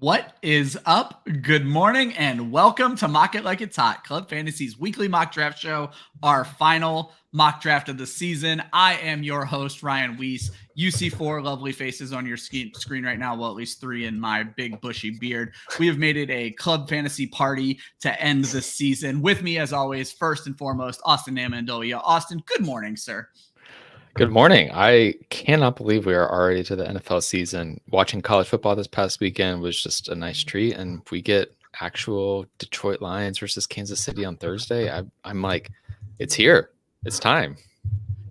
What is up? Good morning and welcome to Mock It Like It's Hot, Club Fantasy's weekly mock draft show, our final mock draft of the season. I am your host, Ryan Weisse. You see four lovely faces on your screen right now, well, at least three in my big bushy beard. We have made it a Club Fantasy party to end the season. With me, as always, first and foremost, Austin Amandolia. Austin, good morning, sir. Good morning. I cannot believe we are already to the NFL season. Watching college football this past weekend was just a nice treat. And we get actual Detroit Lions versus Kansas City on Thursday. I'm like, it's here. It's time.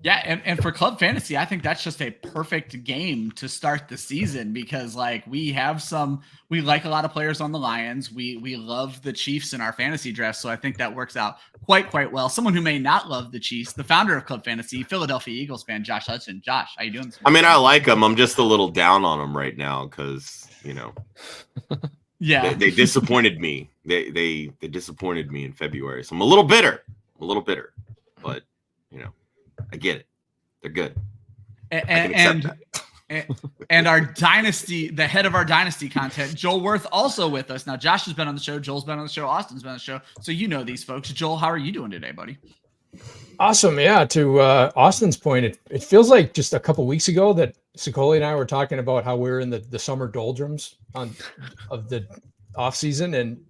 Yeah, and for Club Fantasy, I think that's just a perfect game to start the season because, like, we like a lot of players on the Lions. We love the Chiefs in our fantasy draft, so I think that works out quite well. Someone who may not love the Chiefs, the founder of Club Fantasy, Philadelphia Eagles fan, Josh Hudson. Josh, how you doing this morning? I mean, I like them. I'm just a little down on them right now because, yeah, they disappointed me. They disappointed me in February, so I'm a little bitter, but I get it. They're good. And our dynasty, the head of our dynasty content, Joel Worth, also with us. Now, Josh has been on the show. Joel's been on the show. Austin's been on the show. So you know these folks. Joel, how are you doing today, buddy? Awesome. Yeah. To Austin's point, it feels like just a couple weeks ago that Sicoli and I were talking about how we're in the summer doldrums of the off season, and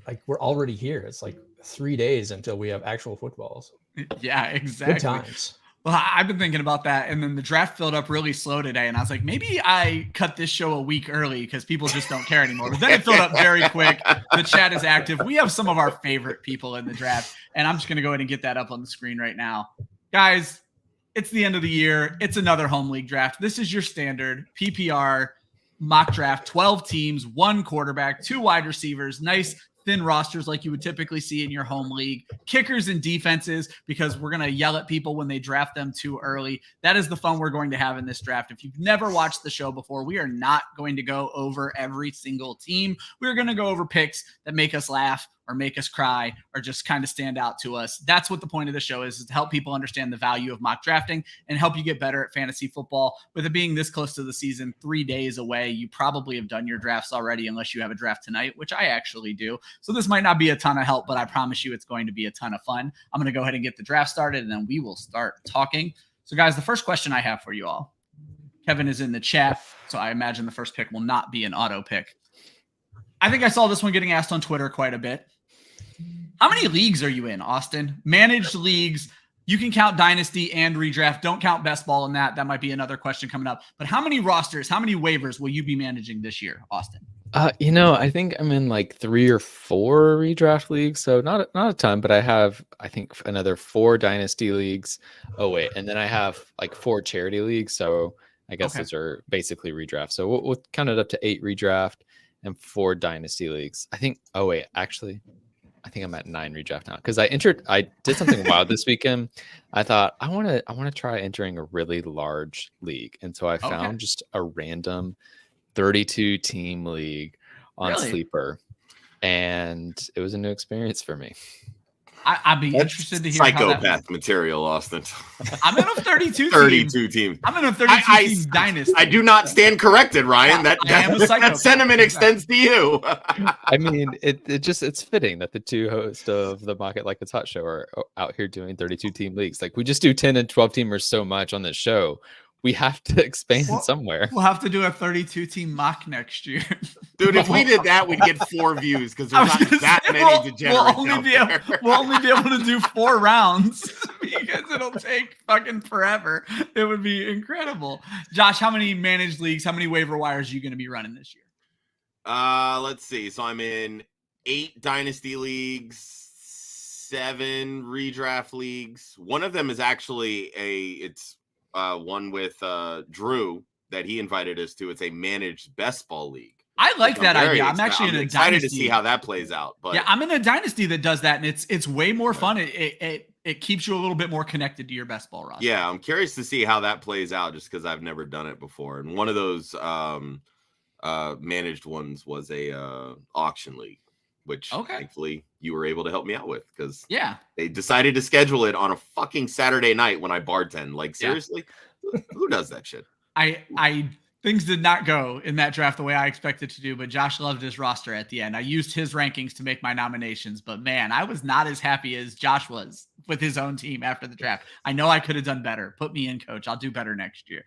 like we're already here. It's like 3 days until we have actual footballs. Yeah, exactly. Good times. Well, I've been thinking about that, and then the draft filled up really slow today, and I was like, maybe I cut this show a week early because people just don't care anymore. But then it filled up very quick. The chat is active. We have some of our favorite people in the draft, and I'm just going to go ahead and get that up on the screen right now. Guys, it's the end of the year. It's another home league draft. This is your standard PPR mock draft, 12 teams, 1 quarterback, 2 wide receivers, nice thin rosters like you would typically see in your home league, kickers and defenses, because we're going to yell at people when they draft them too early. That is the fun we're going to have in this draft. If you've never watched the show before, we are not going to go over every single team. We're going to go over picks that make us laugh or make us cry or just kind of stand out to us. That's what the point of the show is to help people understand the value of mock drafting and help you get better at fantasy football. With it being this close to the season, 3 days away, you probably have done your drafts already unless you have a draft tonight, which I actually do. So this might not be a ton of help, but I promise you it's going to be a ton of fun. I'm going to go ahead and get the draft started, and then we will start talking. So guys, the first question I have for you all, Kevin is in the chat, so I imagine the first pick will not be an auto pick. I think I saw this one getting asked on Twitter quite a bit. How many leagues are you in, Austin? Managed leagues. You can count dynasty and redraft. Don't count best ball in that. That might be another question coming up. But how many rosters, how many waivers will you be managing this year, Austin? I think I'm in like 3 or 4 redraft leagues, so not a ton, but I have, I think, another 4 dynasty leagues. Oh wait, and then I have like 4 charity leagues, so I guess those are basically redraft. So we'll count it up to 8 redraft and 4 dynasty leagues. I think. Oh wait, actually, I think I'm at 9 redraft now because I did something wild this weekend. I thought I want to try entering a really large league, and so I found just a random 32 team league on Sleeper, and it was a new experience for me. I'd be interested to hear psychopath material, Austin. I'm in a 32 team. I'm in a 32 team dynasty. I do not stand corrected, Ryan. That sentiment extends to you. I mean, it's fitting that the 2 hosts of the Mock It Like It's Hot show are out here doing 32 team leagues. Like, we just do 10 and 12 teamers so much on this show. We have to expand somewhere. We'll have to do a 32 team mock next year. Dude, if we did that, we'd get 4 views because there's not that many degenerates We'll only be able to do 4 rounds because it'll take fucking forever. It would be incredible. Josh, how many managed leagues, how many waiver wires are you going to be running this year? Let's see. So I'm in 8 dynasty leagues, 7 redraft leagues. One of them is actually one with Drew that he invited us to. It's a managed best ball league. I like that idea. I'm actually in a excited dynasty to see how that plays out. But yeah, I'm in a dynasty that does that, and it's way more fun. It keeps you a little bit more connected to your best ball roster. Yeah, I'm curious to see how that plays out just because I've never done it before. And one of those managed ones was a auction league, which thankfully you were able to help me out with because they decided to schedule it on a fucking Saturday night when I bartend. Like, seriously, who does that shit? I Things did not go in that draft the way I expected to do, but Josh loved his roster at the end. I used his rankings to make my nominations, but man, I was not as happy as Josh was with his own team after the draft. I know I could have done better. Put me in, coach. I'll do better next year.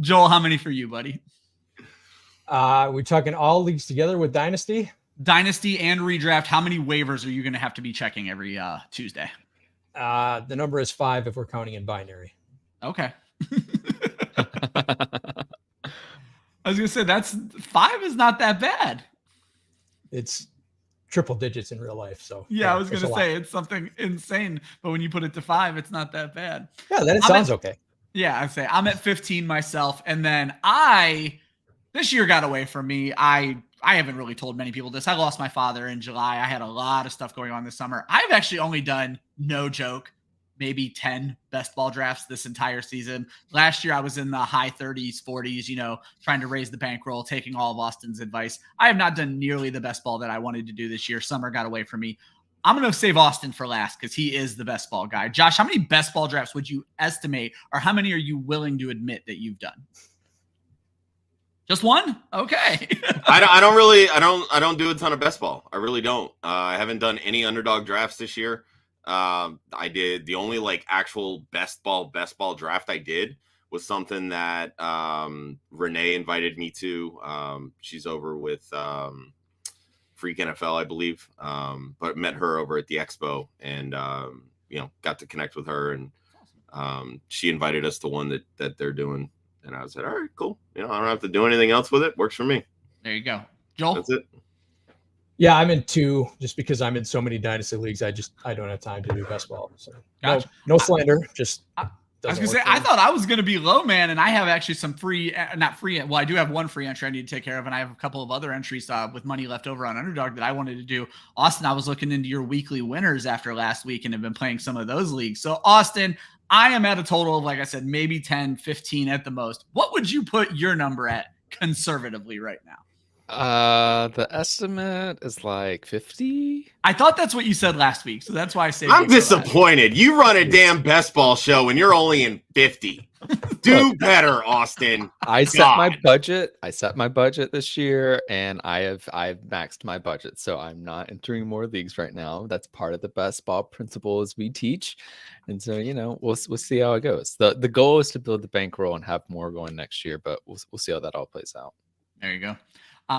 Joel, how many for you, buddy? We're talking all leagues together with Dynasty? Dynasty and redraft. How many waivers are you going to have to be checking every Tuesday? The number is 5 if we're counting in binary. Okay. I was gonna say 5 is not that bad. It's triple digits in real life. So yeah, I was gonna say it's something insane, but when you put it to 5, it's not that bad. Yeah, then it sounds okay. Yeah, I'd say I'm at 15 myself, and then this year got away from me. I haven't really told many people this. I lost my father in July. I had a lot of stuff going on this summer. I've actually only done, no joke, maybe 10 best ball drafts this entire season. Last year, I was in the high 30s, 40s, trying to raise the bankroll, taking all of Austin's advice. I have not done nearly the best ball that I wanted to do this year. Summer got away from me. I'm going to save Austin for last because he is the best ball guy. Josh, how many best ball drafts would you estimate, or how many are you willing to admit that you've done? Just one? Okay. I don't do a ton of best ball. I really don't. I haven't done any underdog drafts this year. I did the only actual best ball draft I did was something that Renee invited me to. She's over with Freak NFL, I believe. But met her over at the expo and got to connect with her, and she invited us to one that they're doing. And I said, all right, cool. I don't have to do anything else with it. Works for me. There you go. Joel? That's it. Yeah, I'm in 2 just because I'm in so many dynasty leagues. I don't have time to do best ball. So gotcha. no slander. I was going to say, I thought I was going to be low, man. And I have actually some I do have one free entry I need to take care of. And I have a couple of other entries with money left over on Underdog that I wanted to do. Austin, I was looking into your weekly winners after last week and have been playing some of those leagues. So Austin, I am at a total of, like I said, maybe 10, 15 at the most. What would you put your number at conservatively right now? The estimate is like 50. I thought that's what you said last week, so that's why I say I'm disappointed. You run a damn best ball show and you're only in 50. Do better, Austin. I set my budget. I set my budget this year, and I've maxed my budget, so I'm not entering more leagues right now. That's part of the best ball principles we teach, and so we'll see how it goes. The goal is to build the bankroll and have more going next year, but we'll see how that all plays out. There you go.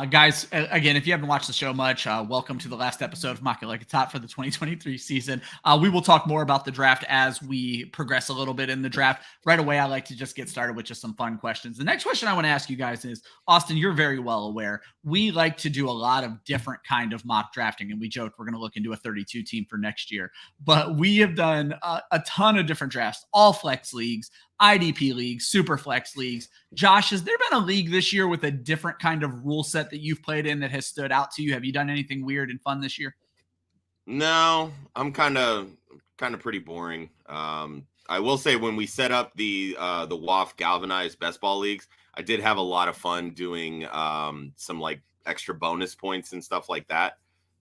Guys, again, if you haven't watched the show much, welcome to the last episode of Mock It Like It's Hot for the 2023 season. We will talk more about the draft as we progress a little bit in the draft. Right away, I like to just get started with just some fun questions. The next question I want to ask you guys is, Austin, you're very well aware, we like to do a lot of different kind of mock drafting, and we joked we're going to look into a 32 team for next year. But we have done a ton of different drafts, all flex leagues, IDP leagues, super flex leagues. Josh, has there been a league this year with a different kind of rule set that you've played in that has stood out to you? Have you done anything weird and fun this year? No, I'm kind of pretty boring. I will say when we set up the WAF galvanized best ball leagues, I did have a lot of fun doing some extra bonus points and stuff like that,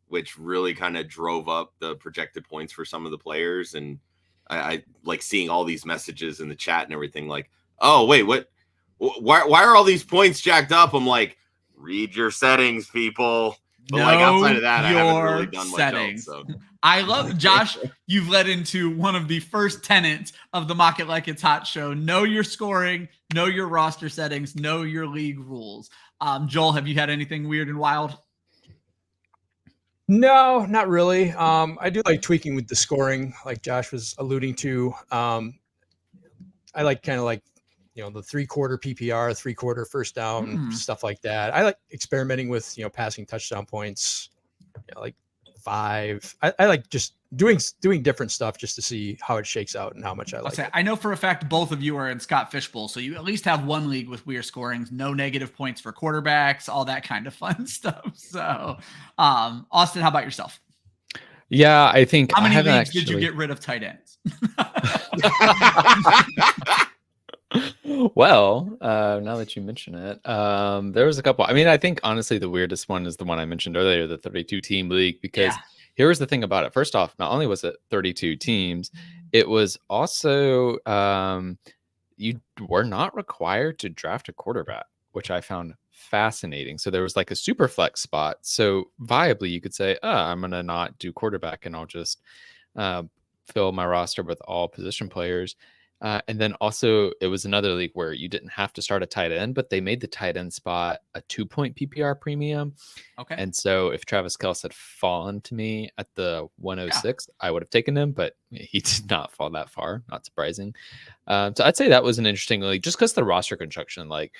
which really kind of drove up the projected points for some of the players. And I like seeing all these messages in the chat and everything like, oh, wait, what? Why are all these points jacked up? I'm like, read your settings, people. But outside of that, I haven't really done much else. So. I love, Josh, you've led into one of the first tenets of the Mock It Like It's Hot show. Know your scoring, know your roster settings, know your league rules. Joel, have you had anything weird and wild? No, not really. I do like tweaking with the scoring, like Josh was alluding to. I like kind of like, the 3/4 PPR, 3/4 first down, stuff like that. I like experimenting with, passing touchdown points, like 5. I like just doing different stuff just to see how it shakes out and how much I like it. I know for a fact both of you are in Scott Fishbowl, so you at least have one league with weird scorings, no negative points for quarterbacks, all that kind of fun stuff. So, Austin, how about yourself? Yeah, I think. How many leagues did you get rid of tight ends? Well, now that you mention it, there was a couple. I mean, I think honestly the weirdest one is the one I mentioned earlier, the 32 team league, because here was the thing about it. First off, not only was it 32 teams, it was also you were not required to draft a quarterback, which I found fascinating. So there was like a super flex spot. So viably, you could say, I'm going to not do quarterback and I'll just fill my roster with all position players. And then also it was another league where you didn't have to start a tight end, but they made the tight end spot a 2-point PPR premium. Okay. And so if Travis Kelce had fallen to me at the 106, I would have taken him, but he did not fall that far. Not surprising. So I'd say that was an interesting league just because the roster construction, like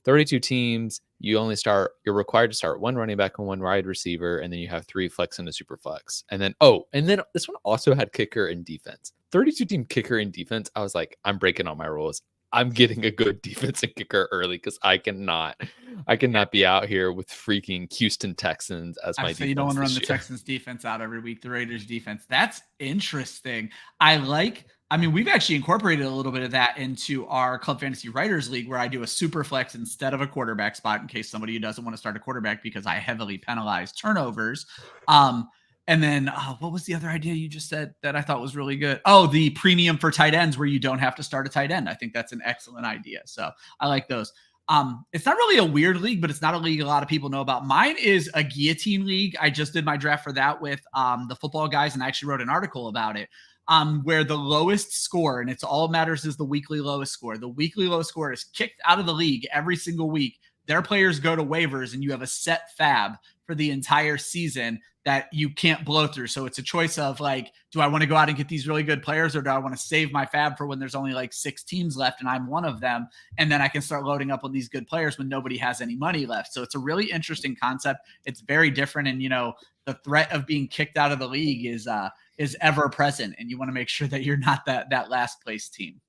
32 teams, you're required to start one running back and one wide receiver, and then you have 3 flex and a super flex. And then this one also had kicker and defense. 32 team kicker and defense. I was like, I'm breaking all my rules. I'm getting a good defense and kicker early because I cannot be out here with freaking Houston Texans as my defense. So you don't want to run the Texans defense out every week, the Raiders defense. That's interesting. We've actually incorporated a little bit of that into our Club Fantasy Writers League, where I do a super flex instead of a quarterback spot in case somebody who doesn't want to start a quarterback because I heavily penalize turnovers. And then what was the other idea you just said that I thought was really good? Oh, the premium for tight ends where you don't have to start a tight end. I think that's an excellent idea. So I like those. It's not really a weird league, but it's not a league a lot of people know about. Mine is a guillotine league. I just did my draft for that with the football guys, and I actually wrote an article about it. Where the lowest score, and it's all that matters, is the weekly lowest score. The weekly lowest score is kicked out of the league every single week. Their players go to waivers, and you have a set fab for the entire season that you can't blow through. So it's a choice of like, do I want to go out and get these really good players, or do I want to save my fab for when there's only like 6 teams left and I'm one of them, and then I can start loading up on these good players when nobody has any money left. So it's a really interesting concept. It's very different, and the threat of being kicked out of the league is ever present, and you want to make sure that you're not that last place team.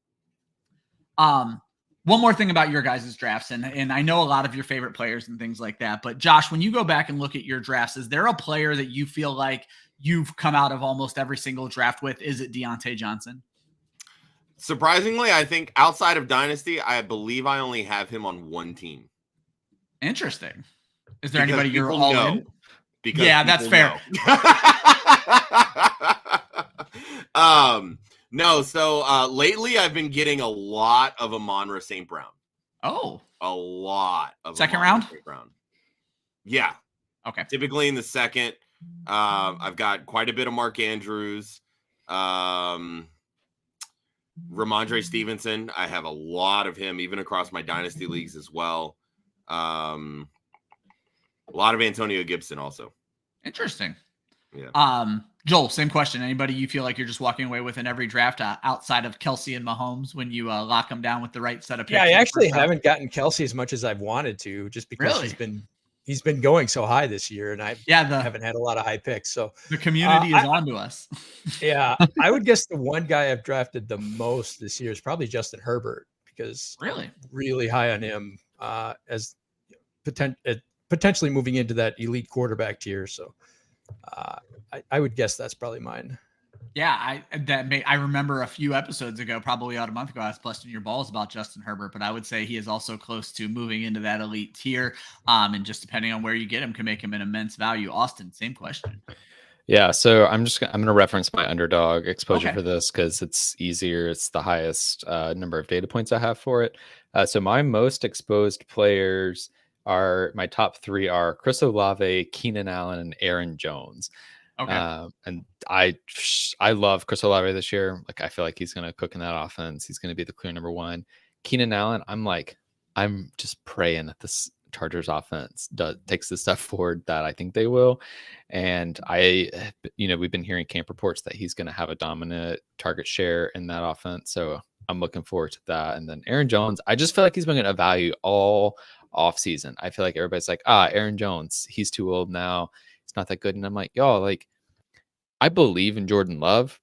One more thing about your guys' drafts, and I know a lot of your favorite players and things like that, but Josh, when you go back and look at your drafts, is there a player that you feel like you've come out of almost every single draft with? Is it Deontay Johnson? Surprisingly, I think outside of Dynasty, I believe I only have him on one team. Interesting. Is there anybody you're all in? Because that's fair. No, so lately I've been getting a lot of Amon-Ra St. Brown. Oh. A lot of second Amon-Ra round? St. Brown. Yeah. Okay. Typically in the second. I've got quite a bit of Mark Andrews. Ramondre Stevenson. I have a lot of him, even across my dynasty leagues as well. A lot of Antonio Gibson also. Interesting. Yeah. Joel, same question. Anybody you feel like you're just walking away with in every draft outside of Kelsey and Mahomes when you lock them down with the right set of picks? Yeah, I actually haven't gotten Kelsey as much as I've wanted to, just because he's been going so high this year, and I haven't had a lot of high picks. So the community is on to us. Yeah, I would guess the one guy I've drafted the most this year is probably Justin Herbert, because I'm really high on him as potentially moving into that elite quarterback tier. So I would guess that's probably mine. Yeah, I remember a few episodes ago, probably about a month ago, I was busting your balls about Justin Herbert, but I would say he is also close to moving into that elite tier. And just depending on where you get him can make him an immense value. Austin, same question. Yeah, so I'm going to reference my underdog exposure for this because it's easier. It's the highest number of data points I have for it. So my most exposed players my top 3 are Chris Olave, Keenan Allen, and Aaron Jones. Okay. And I love Chris Olave this year. Like, I feel like he's going to cook in that offense. He's going to be the clear number 1. Keenan Allen, I'm just praying that this Chargers offense takes the step forward that I think they will. And we've been hearing camp reports that he's going to have a dominant target share in that offense. So I'm looking forward to that. And then Aaron Jones, I just feel like he's been getting a value all off season. I feel like everybody's like, Aaron Jones, he's too old now. It's not that good. And I'm like, I believe in Jordan Love,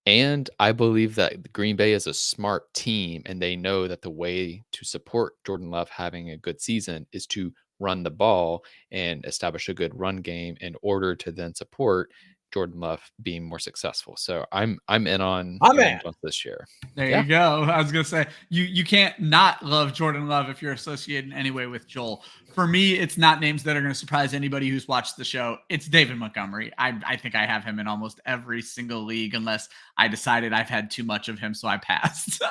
and I believe that Green Bay is a smart team, and they know that the way to support Jordan Love having a good season is to run the ball and establish a good run game in order to then support Jordan Love being more successful. So I'm in on I'm Aaron in. Jones this year. There Yeah. you go. I was gonna say you can't not love Jordan Love if you're associated in any way with Joel. For me, it's not names that are going to surprise anybody who's watched the show. It's David Montgomery. I think I have him in almost every single league, unless I decided I've had too much of him, so I passed.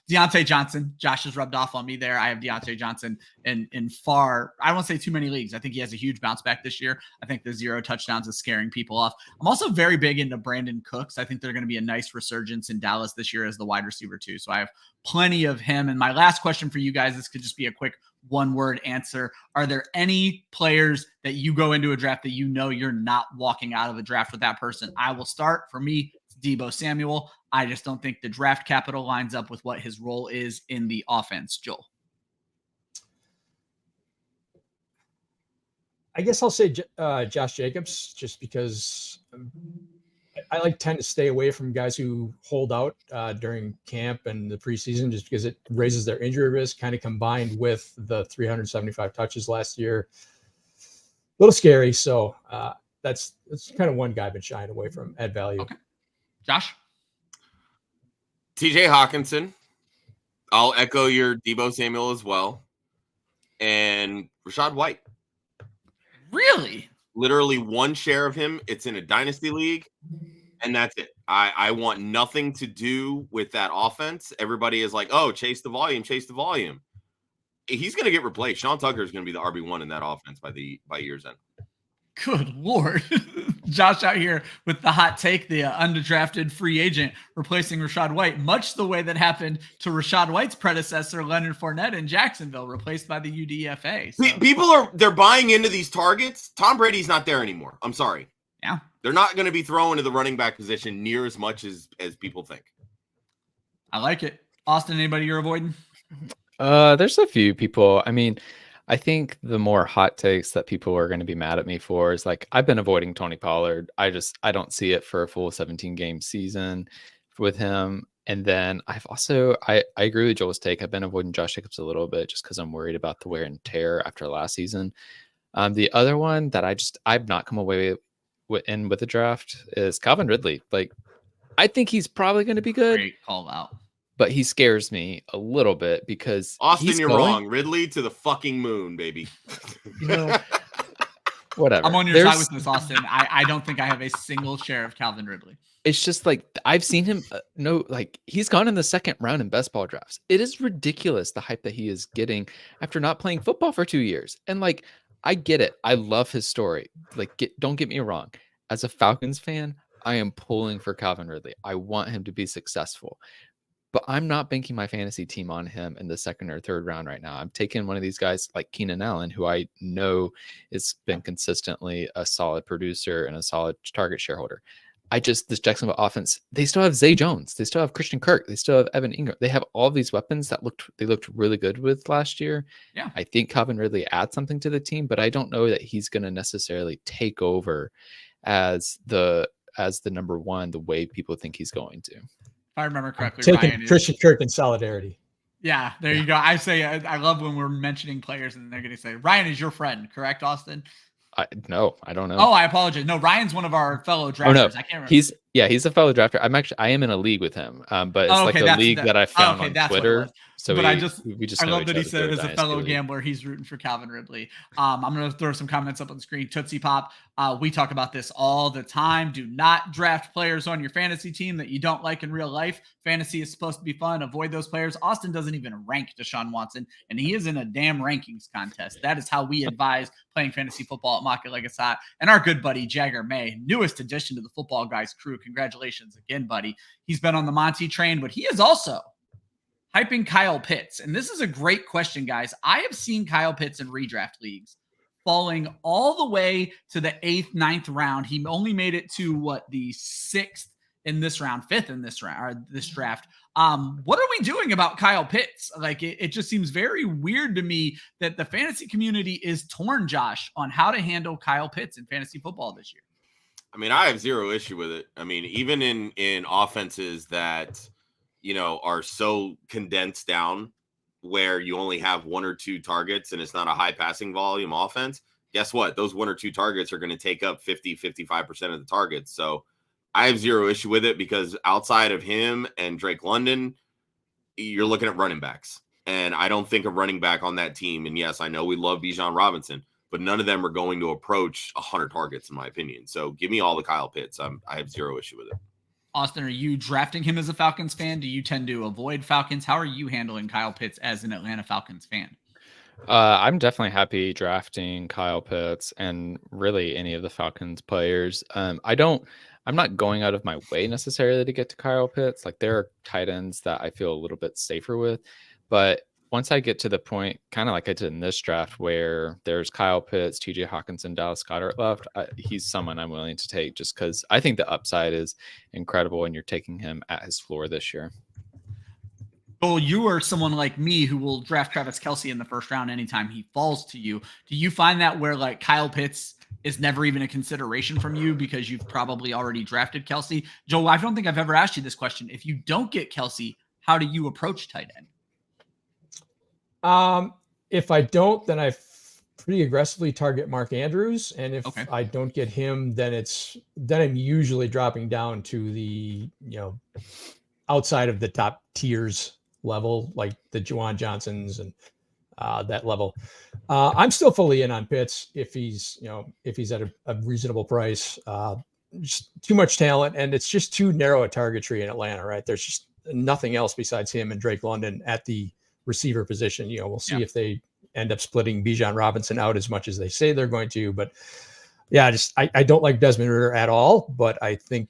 Deontay Johnson. Josh has rubbed off on me there. I have Deontay Johnson in far, I won't say too many leagues. I think he has a huge bounce back this year. I think the 0 touchdowns is scaring people off. I'm also very big into Brandon Cooks. I think they're going to be a nice resurgence in Dallas this year as the wide receiver too. So I have plenty of him. And my last question for you guys, this could just be a quick one-word answer. Are there any players that you go into a draft that you know you're not walking out of the draft with that person? I will start. For me, it's Deebo Samuel. I just don't think the draft capital lines up with what his role is in the offense. Joel. I guess I'll say Josh Jacobs, just because I tend to stay away from guys who hold out during camp and the preseason, just because it raises their injury risk, kind of combined with the 375 touches last year. A little scary. So that's kind of one guy I've been shying away from at value. Okay. Josh? TJ Hawkinson. I'll echo your Deebo Samuel as well. And Rachaad White. Really? Literally one share of him. It's in a dynasty league, and that's it. I want nothing to do with that offense. Everybody is like, oh, chase the volume, chase the volume. He's going to get replaced. Sean Tucker is going to be the RB1 in that offense by year's end. Good Lord. Josh out here with the hot take, the undrafted free agent replacing Rachaad White, much the way that happened to Rachaad White's predecessor, Leonard Fournette in Jacksonville, replaced by the UDFA. So. People they're buying into these targets. Tom Brady's not there anymore. I'm sorry. Yeah. They're not going to be throwing to the running back position near as much as people think. I like it. Austin, anybody you're avoiding? There's a few people. I mean, I think the more hot takes that people are going to be mad at me for is like, I've been avoiding Tony Pollard. I don't see it for a full 17 game season with him. And then I agree with Joel's take. I've been avoiding Josh Jacobs a little bit just because I'm worried about the wear and tear after last season. The other one that I've not come away with the draft is Calvin Ridley. Like, I think he's probably going to be good. Great call out. But he scares me a little bit because Austin, you're wrong. Ridley to the fucking moon, baby. Whatever. I'm on your side with this, Austin. I don't think I have a single share of Calvin Ridley. It's just like I've seen him. He's gone in the second round in best ball drafts. It is ridiculous the hype that he is getting after not playing football for 2 years. And like, I get it. I love his story. Like, don't get me wrong. As a Falcons fan, I am pulling for Calvin Ridley. I want him to be successful. But I'm not banking my fantasy team on him in the second or third round right now. I'm taking one of these guys like Keenan Allen, who I know has been consistently a solid producer and a solid target shareholder. This Jacksonville offense, they still have Zay Jones. They still have Christian Kirk. They still have Evan Ingram. They have all these weapons that looked really good with last year. Yeah. I think Calvin Ridley adds something to the team, but I don't know that he's going to necessarily take over as the number one, the way people think he's going to. If I remember correctly, taking Christian Kirk in solidarity. Yeah, there you go. I say I love when we're mentioning players and they're going to say Ryan is your friend, correct, Austin? No, I don't know. Oh, I apologize. No, Ryan's one of our fellow drafters. Oh, no. I can't remember. He's a fellow drafter. I am in a league with him. But it's a league that I found on Twitter. So but I love that he said as a fellow gambler, he's rooting for Calvin Ridley. I'm going to throw some comments up on the screen. Tootsie Pop. We talk about this all the time. Do not draft players on your fantasy team that you don't like in real life. Fantasy is supposed to be fun. Avoid those players. Austin doesn't even rank Deshaun Watson, and he is in a damn rankings contest. That is how we advise playing fantasy football at Market Like It's Hot. And our good buddy, Jagger May, newest addition to the Football Guys crew. Congratulations again, buddy. He's been on the Monty train, but he is also hyping Kyle Pitts. And this is a great question, guys. I have seen Kyle Pitts in redraft leagues falling all the way to the 8th, 9th round. He only made it to the 6th in this round, 5th in this round, or this draft. What are we doing about Kyle Pitts? Like, it just seems very weird to me that the fantasy community is torn, Josh, on how to handle Kyle Pitts in fantasy football this year. I mean, I have zero issue with it. I mean, even in offenses that, are so condensed down where you only have 1 or 2 targets and it's not a high passing volume offense, guess what? Those 1 or 2 targets are going to take up 50-55% of the targets. So I have zero issue with it because outside of him and Drake London, you're looking at running backs. And I don't think a running back on that team. And yes, I know we love Bijan Robinson, but none of them are going to approach 100 targets, in my opinion. So give me all the Kyle Pitts. I have zero issue with it. Austin, are you drafting him as a Falcons fan? Do you tend to avoid Falcons? How are you handling Kyle Pitts as an Atlanta Falcons fan? I'm definitely happy drafting Kyle Pitts and really any of the Falcons players. I'm not going out of my way necessarily to get to Kyle Pitts. Like there are tight ends that I feel a little bit safer with, but once I get to the point, kind of like I did in this draft, where there's Kyle Pitts, TJ Hawkinson, Dallas Goedert left, he's someone I'm willing to take just because I think the upside is incredible and you're taking him at his floor this year. Well, you are someone like me who will draft Travis Kelsey in the first round anytime he falls to you. Do you find that where like Kyle Pitts is never even a consideration from you because you've probably already drafted Kelsey? Joel, I don't think I've ever asked you this question. If you don't get Kelsey, how do you approach tight end? If I don't, then I pretty aggressively target Mark Andrews. And if I don't get him, then I'm usually dropping down to the, outside of the top tiers level, like the Juwan Johnsons and that level. I'm still fully in on Pitts if he's at a reasonable price. Just too much talent, and it's just too narrow a target tree in Atlanta, right? There's just nothing else besides him and Drake London at the receiver position. We'll see if they end up splitting Bijan Robinson out as much as they say they're going to. But yeah, I don't like Desmond Ridder at all, but I think,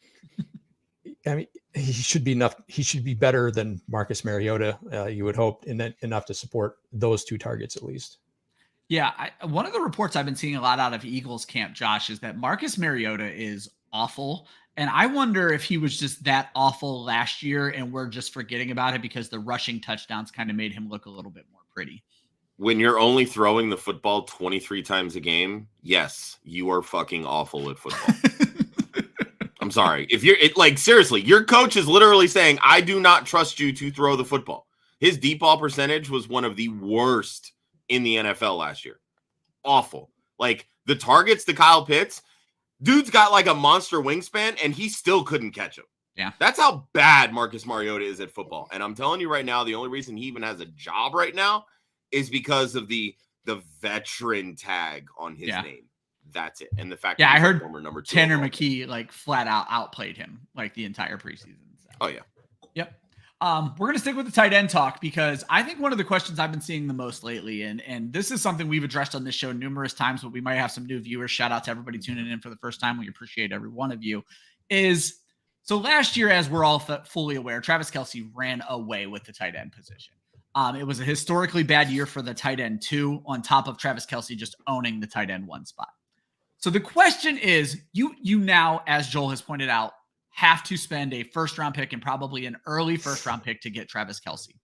he should be enough. He should be better than Marcus Mariota, you would hope, and then enough to support those 2 targets at least. Yeah, one of the reports I've been seeing a lot out of Eagles camp, Josh, is that Marcus Mariota is awful. And I wonder if he was just that awful last year and we're just forgetting about it because the rushing touchdowns kind of made him look a little bit more pretty. When you're only throwing the football 23 times a game, yes, you are fucking awful at football. I'm sorry. If you're seriously, your coach is literally saying, I do not trust you to throw the football. His deep ball percentage was one of the worst in the NFL last year. Awful. Like the targets to Kyle Pitts, dude's got like a monster wingspan and he still couldn't catch him. Yeah. That's how bad Marcus Mariota is at football. And I'm telling you right now, the only reason he even has a job right now is because of the veteran tag on his name. That's it. And the fact that I heard number 2 Tanner McKee like flat out outplayed him like the entire preseason. So. Oh yeah. Yep. We're going to stick with the tight end talk because I think one of the questions I've been seeing the most lately, and this is something we've addressed on this show numerous times, but we might have some new viewers. Shout out to everybody tuning in for the first time. We appreciate every one of you. So last year, as we're all fully aware, Travis Kelsey ran away with the tight end position. It was a historically bad year for the tight end 2 on top of Travis Kelsey just owning the tight end 1 spot. So the question is, you now, as Joel has pointed out, have to spend a first-round pick and probably an early first-round pick to get Travis Kelsey.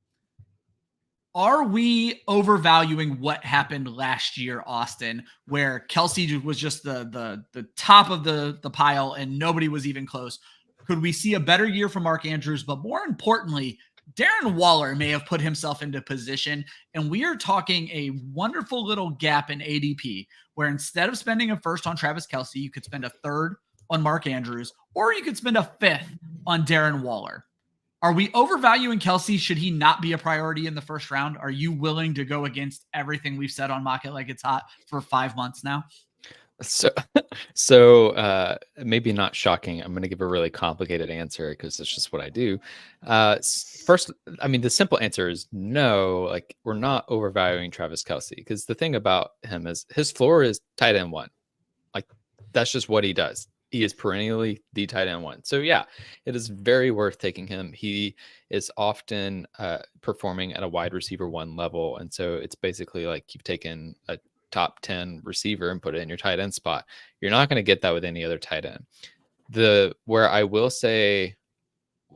Are we overvaluing what happened last year, Austin, where Kelsey was just the top of the pile and nobody was even close? Could we see a better year from Mark Andrews? But more importantly, Darren Waller may have put himself into position, and we are talking a wonderful little gap in ADP where instead of spending a first on Travis Kelsey, you could spend a third on Mark Andrews, or you could spend a fifth on Darren Waller. Are we overvaluing Kelsey? Should he not be a priority in the first round? Are you willing to go against everything we've said on Mock It Like It's Hot for 5 months now? So maybe not shocking. I'm going to give a really complicated answer because it's just what I do. First, the simple answer is no. Like, we're not overvaluing Travis Kelsey because the thing about him is his floor is tight end 1. Like, that's just what he does. He is perennially the tight end 1. So yeah, it is very worth taking him. He is often performing at a wide receiver 1 level. And so it's basically like you've taken a top 10 receiver and put it in your tight end spot. You're not going to get that with any other tight end. What I will say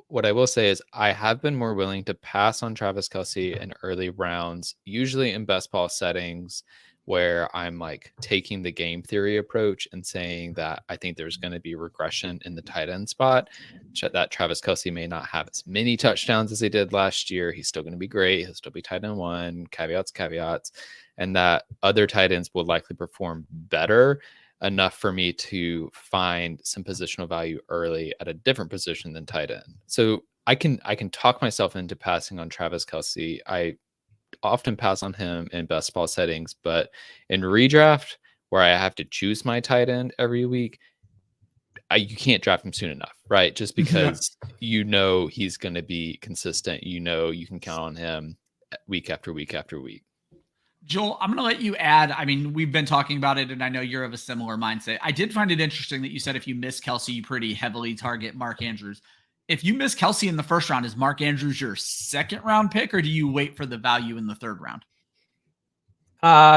is I have been more willing to pass on Travis Kelsey in early rounds, usually in best ball settings where I'm like taking the game theory approach and saying that I think there's going to be regression in the tight end spot, that Travis Kelsey may not have as many touchdowns as he did last year. He's still going to be great. He'll still be tight end one, caveats, and that other tight ends will likely perform better enough for me to find some positional value early at a different position than tight end. So I can talk myself into passing on Travis Kelsey. I often pass on him in best ball settings, but in redraft where I have to choose my tight end every week, you can't draft him soon enough, right? Just because he's going to be consistent, you can count on him week after week after week. Joel, I'm going to let you add. I mean, we've been talking about it, and I know you're of a similar mindset. I did find it interesting that you said if you miss Kelsey, you pretty heavily target Mark Andrews. If you miss Kelsey in the first round, is Mark Andrews your second round pick, or do you wait for the value in the third round?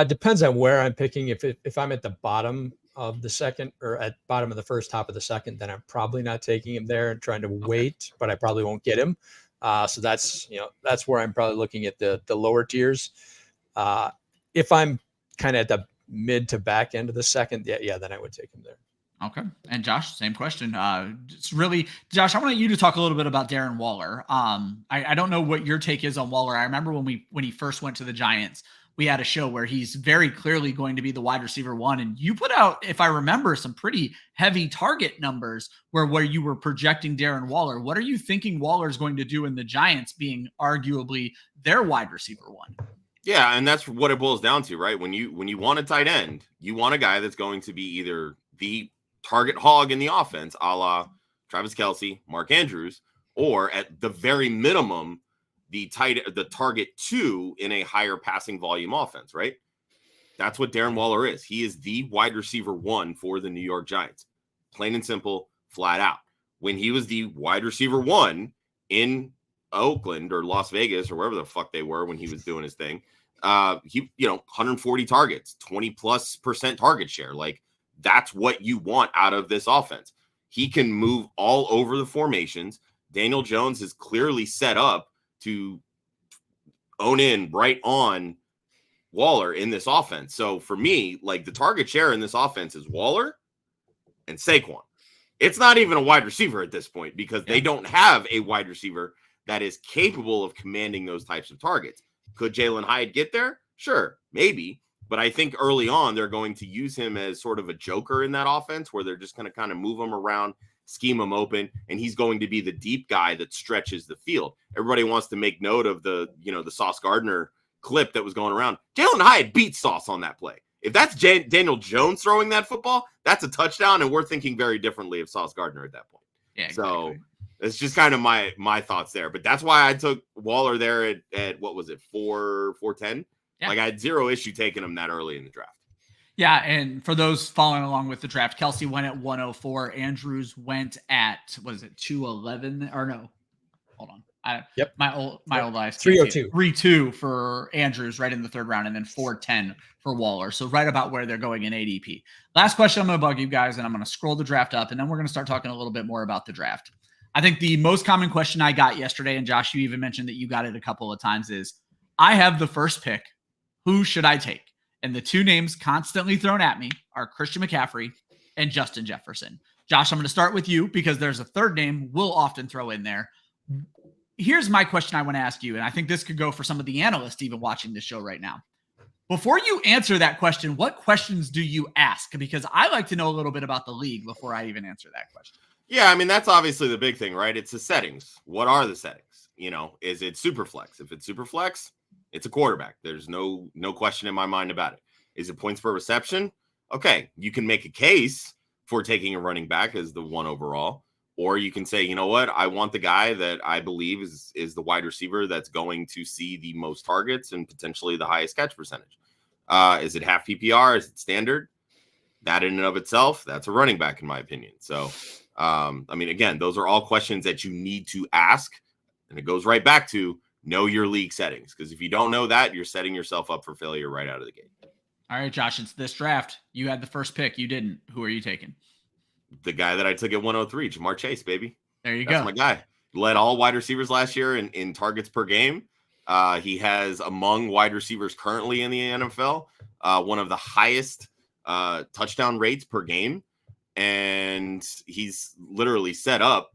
Depends on where I'm picking. If I'm at the bottom of the second or at bottom of the first, top of the second, then I'm probably not taking him there and trying to wait, but I probably won't get him. So that's where I'm probably looking at the lower tiers. If I'm kind of at the mid to back end of the second, then I would take him there. Okay. And Josh, same question. It's really, Josh, I want you to talk a little bit about Darren Waller. I don't know what your take is on Waller. I remember when he first went to the Giants, we had a show where he's very clearly going to be the wide receiver one. And you put out, if I remember, some pretty heavy target numbers where you were projecting Darren Waller. What are you thinking Waller is going to do in the Giants being arguably their wide receiver one? Yeah. And that's what it boils down to, right? When you want a tight end, you want a guy that's going to be either the target hog in the offense, a la Travis Kelsey, Mark Andrews, or at the very minimum, the target two in a higher passing volume offense, right? That's what Darren Waller is. He is the wide receiver one for the New York Giants. Plain and simple, flat out. When he was the wide receiver one in Oakland or Las Vegas or wherever the fuck they were when he was doing his thing, he 140 targets, 20+% target share. Like, that's what you want out of this offense. He can move all over the formations. Daniel Jones is clearly set up to own in right on Waller in this offense. So for me, like, the target share in this offense is Waller and Saquon. It's not even a wide receiver at this point because they don't have a wide receiver that is capable of commanding those types of targets. Could Jalen Hyatt get there? Sure, maybe. But I think early on, they're going to use him as sort of a joker in that offense where they're just going to kind of move him around, scheme him open, and he's going to be the deep guy that stretches the field. Everybody wants to make note of the Sauce Gardner clip that was going around. Jalen Hyatt beat Sauce on that play. If that's Daniel Jones throwing that football, that's a touchdown, and we're thinking very differently of Sauce Gardner at that point. Yeah, exactly. So it's just kind of my thoughts there. But that's why I took Waller there at what was it, 410? Yeah. Like, I had zero issue taking him that early in the draft. Yeah, and for those following along with the draft, Kelsey went at 104. Andrews went at, what is it, 211? Or no, hold on. My old eyes. 302. 3-2 for Andrews right in the third round, and then 410 for Waller. So right about where they're going in ADP. Last question, I'm going to bug you guys, and I'm going to scroll the draft up, and then we're going to start talking a little bit more about the draft. I think the most common question I got yesterday, and Josh, you even mentioned that you got it a couple of times, is I have the first pick. Who should I take? And the two names constantly thrown at me are Christian McCaffrey and Justin Jefferson. Josh, I'm going to start with you because there's a third name we'll often throw in there. Here's my question I want to ask you, and I think this could go for some of the analysts even watching this show right now. Before you answer that question, what questions do you ask? Because I like to know a little bit about the league before I even answer that question. Yeah, I mean, that's obviously the big thing, right? It's the settings. What are the settings? Is it super flex? If it's super flex, it's a quarterback. There's no question in my mind about it. Is it points per reception? Okay, you can make a case for taking a running back as the one overall, or you can say, you know what, I want the guy that I believe is the wide receiver that's going to see the most targets and potentially the highest catch percentage. Is it half PPR? Is it standard? That in and of itself, that's a running back in my opinion. So, I mean, again, those are all questions that you need to ask, and it goes right back to know your league settings, because if you don't know that, you're setting yourself up for failure right out of the gate. All right, Josh, it's this draft. You had the first pick. You didn't. Who are you taking? The guy that I took at 103, Jamar Chase, baby. There you That's go. my guy. Led all wide receivers last year in targets per game. He has among wide receivers currently in the NFL one of the highest touchdown rates per game. And he's literally set up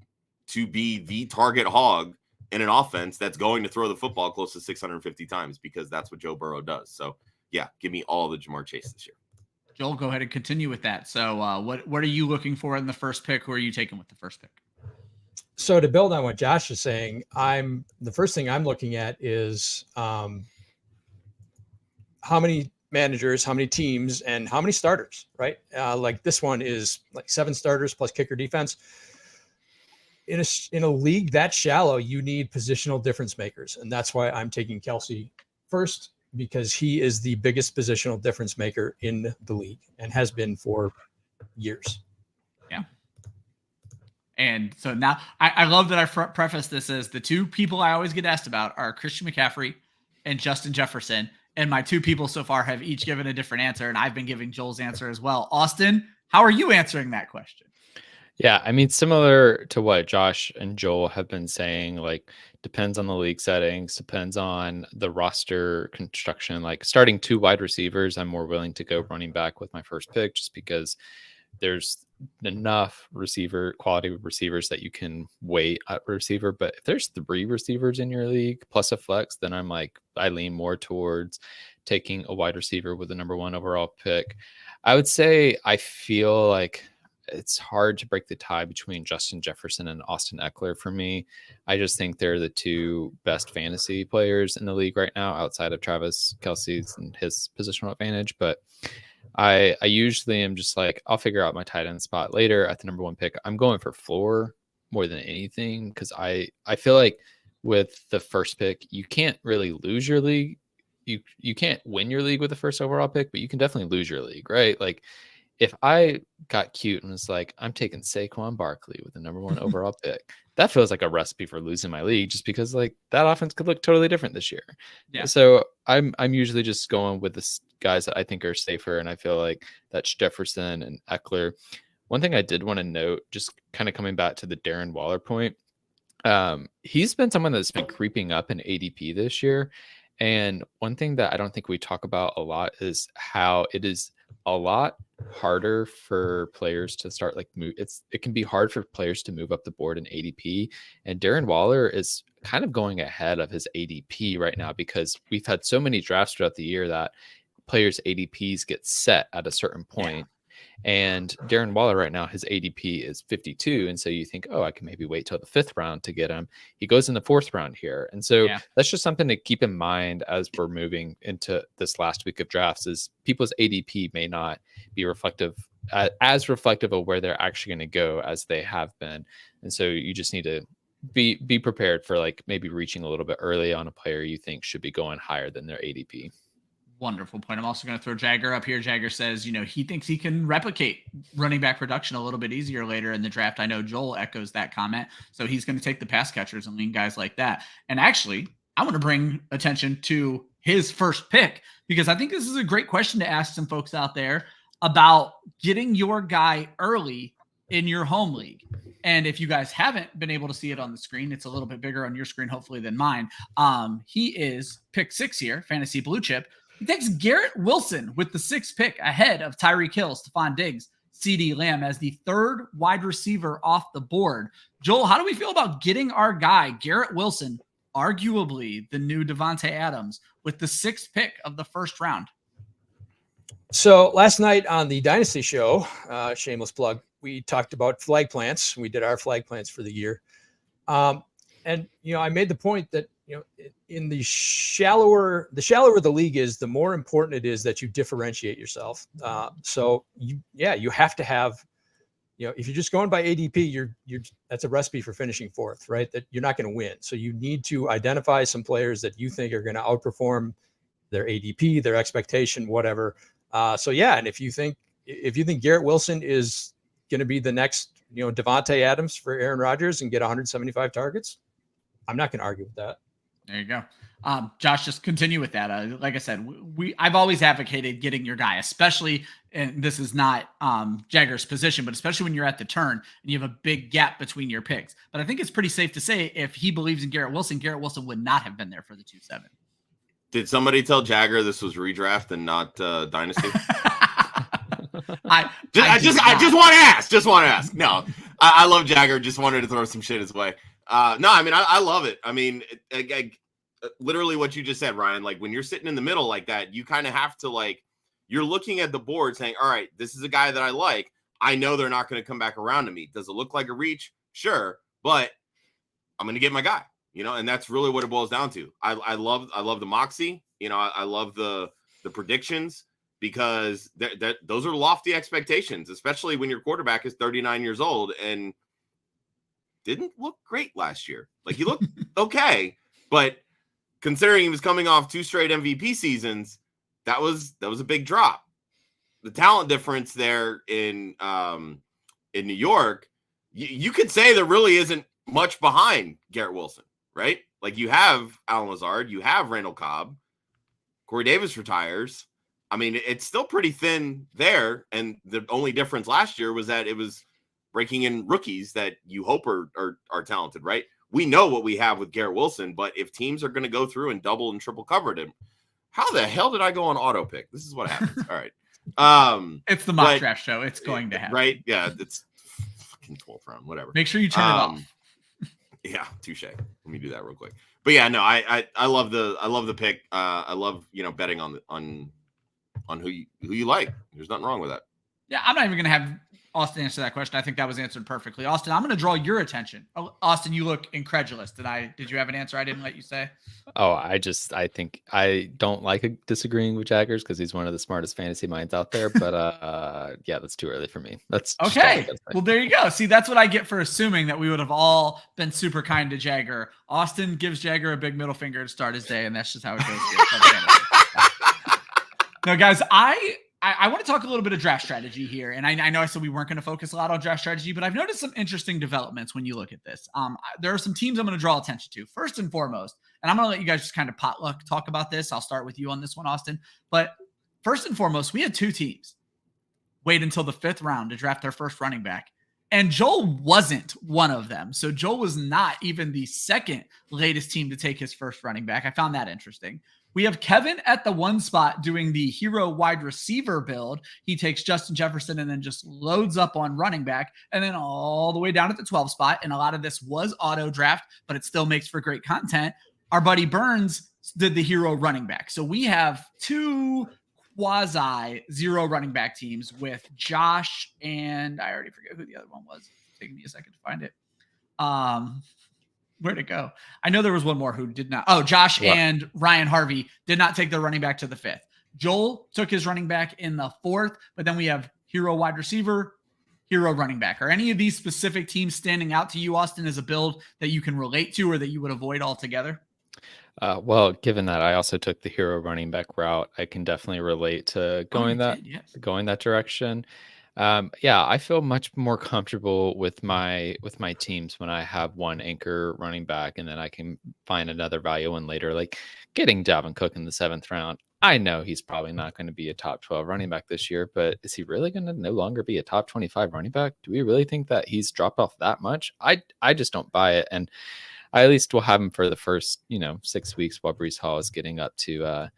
to be the target hog in an offense that's going to throw the football close to 650 times, because that's what Joe Burrow does. So, yeah, give me all the Jamar Chase this year. Joel, go ahead and continue with that. So what are you looking for in the first pick? Who are you taking with the first pick? So to build on what Josh is saying, the first thing I'm looking at is how many managers, how many teams, and how many starters, right? Like this one is like 7 starters plus kicker defense. In a league that shallow, you need positional difference makers. And that's why I'm taking Kelsey first, because he is the biggest positional difference maker in the league and has been for years. Yeah. And so now I love that I preface this as the 2 people I always get asked about are Christian McCaffrey and Justin Jefferson. And my 2 people so far have each given a different answer, and I've been giving Joel's answer as well. Austin, how are you answering that question? Yeah, I mean, similar to what Josh and Joel have been saying, like, depends on the league settings, depends on the roster construction. Like, starting 2 wide receivers, I'm more willing to go running back with my first pick, just because there's enough quality receivers that you can wait at receiver. But if there's 3 receivers in your league plus a flex, then I lean more towards taking a wide receiver with the number 1 overall pick. I would say I feel like it's hard to break the tie between Justin Jefferson and Austin Eckler for me. I just think they're the 2 best fantasy players in the league right now, outside of Travis Kelsey's and his positional advantage. But I usually am just like, I'll figure out my tight end spot later at the number 1 pick. I'm going for floor more than anything, because I feel like with the first pick, you can't really lose your league. You can't win your league with the first overall pick, but you can definitely lose your league, right? Like, if I got cute and was like, I'm taking Saquon Barkley with the number 1 overall pick, that feels like a recipe for losing my league, just because like that offense could look totally different this year. Yeah. So I'm usually just going with the guys that I think are safer, and I feel like that's Jefferson and Eckler. One thing I did want to note, just kind of coming back to the Darren Waller point, he's been someone that's been creeping up in ADP this year. And one thing that I don't think we talk about a lot is how it is a lot harder for players to start it can be hard for players to move up the board in ADP, and Darren Waller is kind of going ahead of his ADP right now, because we've had so many drafts throughout the year that players' ADPs get set at a certain point. And Darren Waller right now, his ADP is 52. And so you think, oh, I can maybe wait till the 5th round to get him. He goes in the 4th round here. And so that's just something to keep in mind as we're moving into this last week of drafts, is people's ADP may not be as reflective of where they're actually going to go as they have been. And so you just need to be prepared for like maybe reaching a little bit early on a player you think should be going higher than their ADP. Wonderful point. I'm also going to throw Jagger up here. Jagger says, he thinks he can replicate running back production a little bit easier later in the draft. I know Joel echoes that comment. So he's going to take the pass catchers and lean guys like that. And actually, I want to bring attention to his first pick, because I think this is a great question to ask some folks out there about getting your guy early in your home league. And if you guys haven't been able to see it on the screen, it's a little bit bigger on your screen, hopefully, than mine. He is pick 6 here, Fantasy Blue Chip. He takes Garrett Wilson with the 6th pick ahead of Tyreek Hill, Stephon Diggs, CeeDee Lamb as the 3rd wide receiver off the board. Joel, how do we feel about getting our guy, Garrett Wilson, arguably the new Devontae Adams, with the 6th pick of the 1st round? So last night on the Dynasty show, shameless plug, we talked about flag plants. We did our flag plants for the year. And, I made the point that, in the shallower the league is, the more important it is that you differentiate yourself. So you have to have, if you're just going by ADP, that's a recipe for finishing 4th, right? That you're not going to win. So you need to identify some players that you think are going to outperform their ADP, their expectation, whatever. And if you think Garrett Wilson is going to be the next, Devontae Adams for Aaron Rodgers and get 175 targets, I'm not going to argue with that. There you go. Josh, just continue with that. Like I said, I've always advocated getting your guy, especially, and this is not Jagger's position, but especially when you're at the turn and you have a big gap between your picks. But I think it's pretty safe to say if he believes in Garrett Wilson would not have been there for the 2-7. Did somebody tell Jagger this was redraft and not dynasty? I just want to ask. Just want to ask. No, I love Jagger. Just wanted to throw some shit his way. No, I mean I love it. I mean, literally what you just said, Ryan. Like when you're sitting in the middle like that, you kind of have to like you're looking at the board saying, all right, this is a guy that I like. I know they're not going to come back around to me. Does it look like a reach? Sure, but I'm going to get my guy. You know, and that's really what it boils down to. I love the moxie. You know, I love the predictions because those are lofty expectations, especially when your quarterback is 39 years old and didn't look great last year. Like he looked okay, but considering he was coming off 2 straight MVP seasons, that was a big drop. The talent difference there in New York, you could say there really isn't much behind Garrett Wilson. Right? Like you have Alan Lazard, you have Randall Cobb, Corey Davis retires. I mean, it's still pretty thin there. And the only difference last year was that it was breaking in rookies that you hope are talented, right? We know what we have with Garrett Wilson, but if teams are going to go through and double and triple covered him, how the hell did I go on auto pick? This is what happens. All right. It's the mock draft show. It's going to happen. Right? Yeah, it's fucking 12th round, whatever. Make sure you turn it off. Yeah, touche. Let me do that real quick. But yeah, no, I love the pick. I love betting on who you like. There's nothing wrong with that. Yeah, I'm not even gonna have Austin answer that question. I think that was answered perfectly. Austin, I'm gonna draw your attention. Oh, Austin, you look incredulous. Did you have an answer I didn't let you say? Oh, I think I don't like disagreeing with Jaggers because he's one of the smartest fantasy minds out there. But yeah, that's too early for me. That's okay. Well, there you go. See, that's what I get for assuming that we would have all been super kind to Jagger. Austin gives Jagger a big middle finger to start his day, and that's just how it goes. No, guys, I want to talk a little bit of draft strategy here. And I know I said we weren't going to focus a lot on draft strategy, but I've noticed some interesting developments when you look at this. There are some teams I'm going to draw attention to. First and foremost, and I'm going to let you guys just kind of potluck talk about this. I'll start with you on this one, Austin. But first and foremost, we had 2 teams wait until the 5th round to draft their first running back. And Joel wasn't one of them. So Joel was not even the second latest team to take his first running back. I found that interesting. We have Kevin at the 1 spot doing the hero wide receiver build. He takes Justin Jefferson and then just loads up on running back, and then all the way down at the 12 spot. And a lot of this was auto draft, but it still makes for great content. Our buddy Burns did the hero running back. So we have 2 quasi 0 running back teams with Josh and I already forget who the other one was. It's taking me a second to find it. Where'd it go? I know there was one more who did not. Oh, Josh and Ryan Harvey did not take their running back to the 5th. Joel took his running back in the 4th, but then we have hero wide receiver, hero running back. Are any of these specific teams standing out to you, Austin, as a build that you can relate to or that you would avoid altogether? Well, given that I also took the hero running back route, I can definitely relate to going that direction. Yeah, I feel much more comfortable with my teams when I have one anchor running back and then I can find another value one later, like getting Dalvin Cook in the 7th round. I know he's probably not going to be a top 12 running back this year, but is he really going to no longer be a top 25 running back? Do we really think that he's dropped off that much? I just don't buy it. And I at least will have him for the first, 6 weeks while Breece Hall is getting up to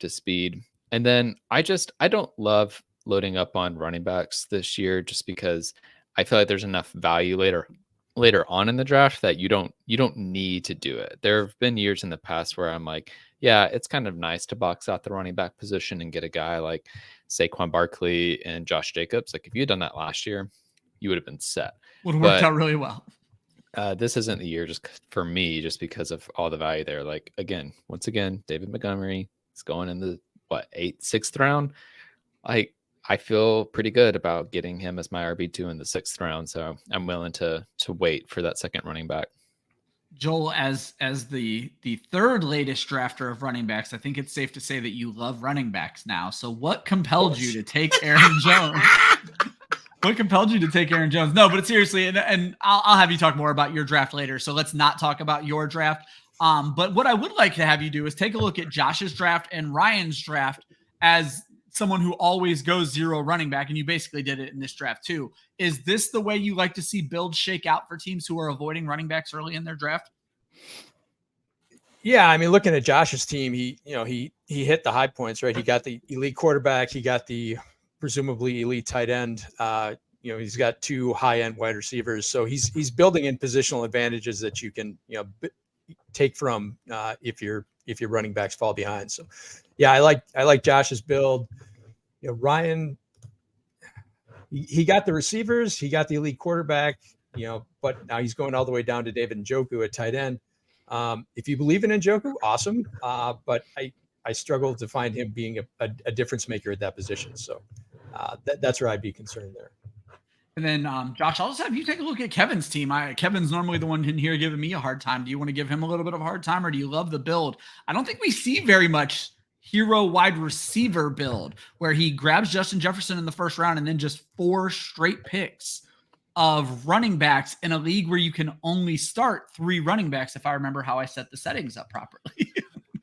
speed. And then I don't love loading up on running backs this year just because I feel like there's enough value later on in the draft that you don't need to do it. There have been years in the past where I'm like, yeah, it's kind of nice to box out the running back position and get a guy like Saquon Barkley and Josh Jacobs. Like if you had done that last year, you would have been set. Would have worked out really well. This isn't the year just for me, just because of all the value there. Like once again, David Montgomery is going in the 6th round. I feel pretty good about getting him as my RB2 in the 6th round. So I'm willing to wait for that 2nd running back. Joel, as the 3rd latest drafter of running backs, I think it's safe to say that you love running backs now. So what compelled you to take Aaron Jones? What compelled you to take Aaron Jones? No, but seriously, and I'll have you talk more about your draft later. So let's not talk about your draft. But what I would like to have you do is take a look at Josh's draft and Ryan's draft as someone who always goes 0 running back, and you basically did it in this draft too. Is this the way you like to see builds shake out for teams who are avoiding running backs early in their draft? Yeah, I mean, looking at Josh's team, he hit the high points, right? He got the elite quarterback, he got the presumably elite tight end. He's got 2 high-end wide receivers, so he's building in positional advantages that you can take from if your running backs fall behind. So, yeah, I like Josh's build. Ryan, he got the receivers, he got the elite quarterback, but now he's going all the way down to David Njoku at tight end. If you believe in Njoku, awesome. But I struggle to find him being a difference maker at that position. So that's where I'd be concerned there. And then, Josh, I'll just have you take a look at Kevin's team. Kevin's normally the one in here giving me a hard time. Do you want to give him a little bit of a hard time, or do you love the build? I don't think we see very much hero wide receiver build where he grabs Justin Jefferson in the first round and then just 4 straight picks of running backs in a league where you can only start 3 running backs, if I remember how I set the settings up properly.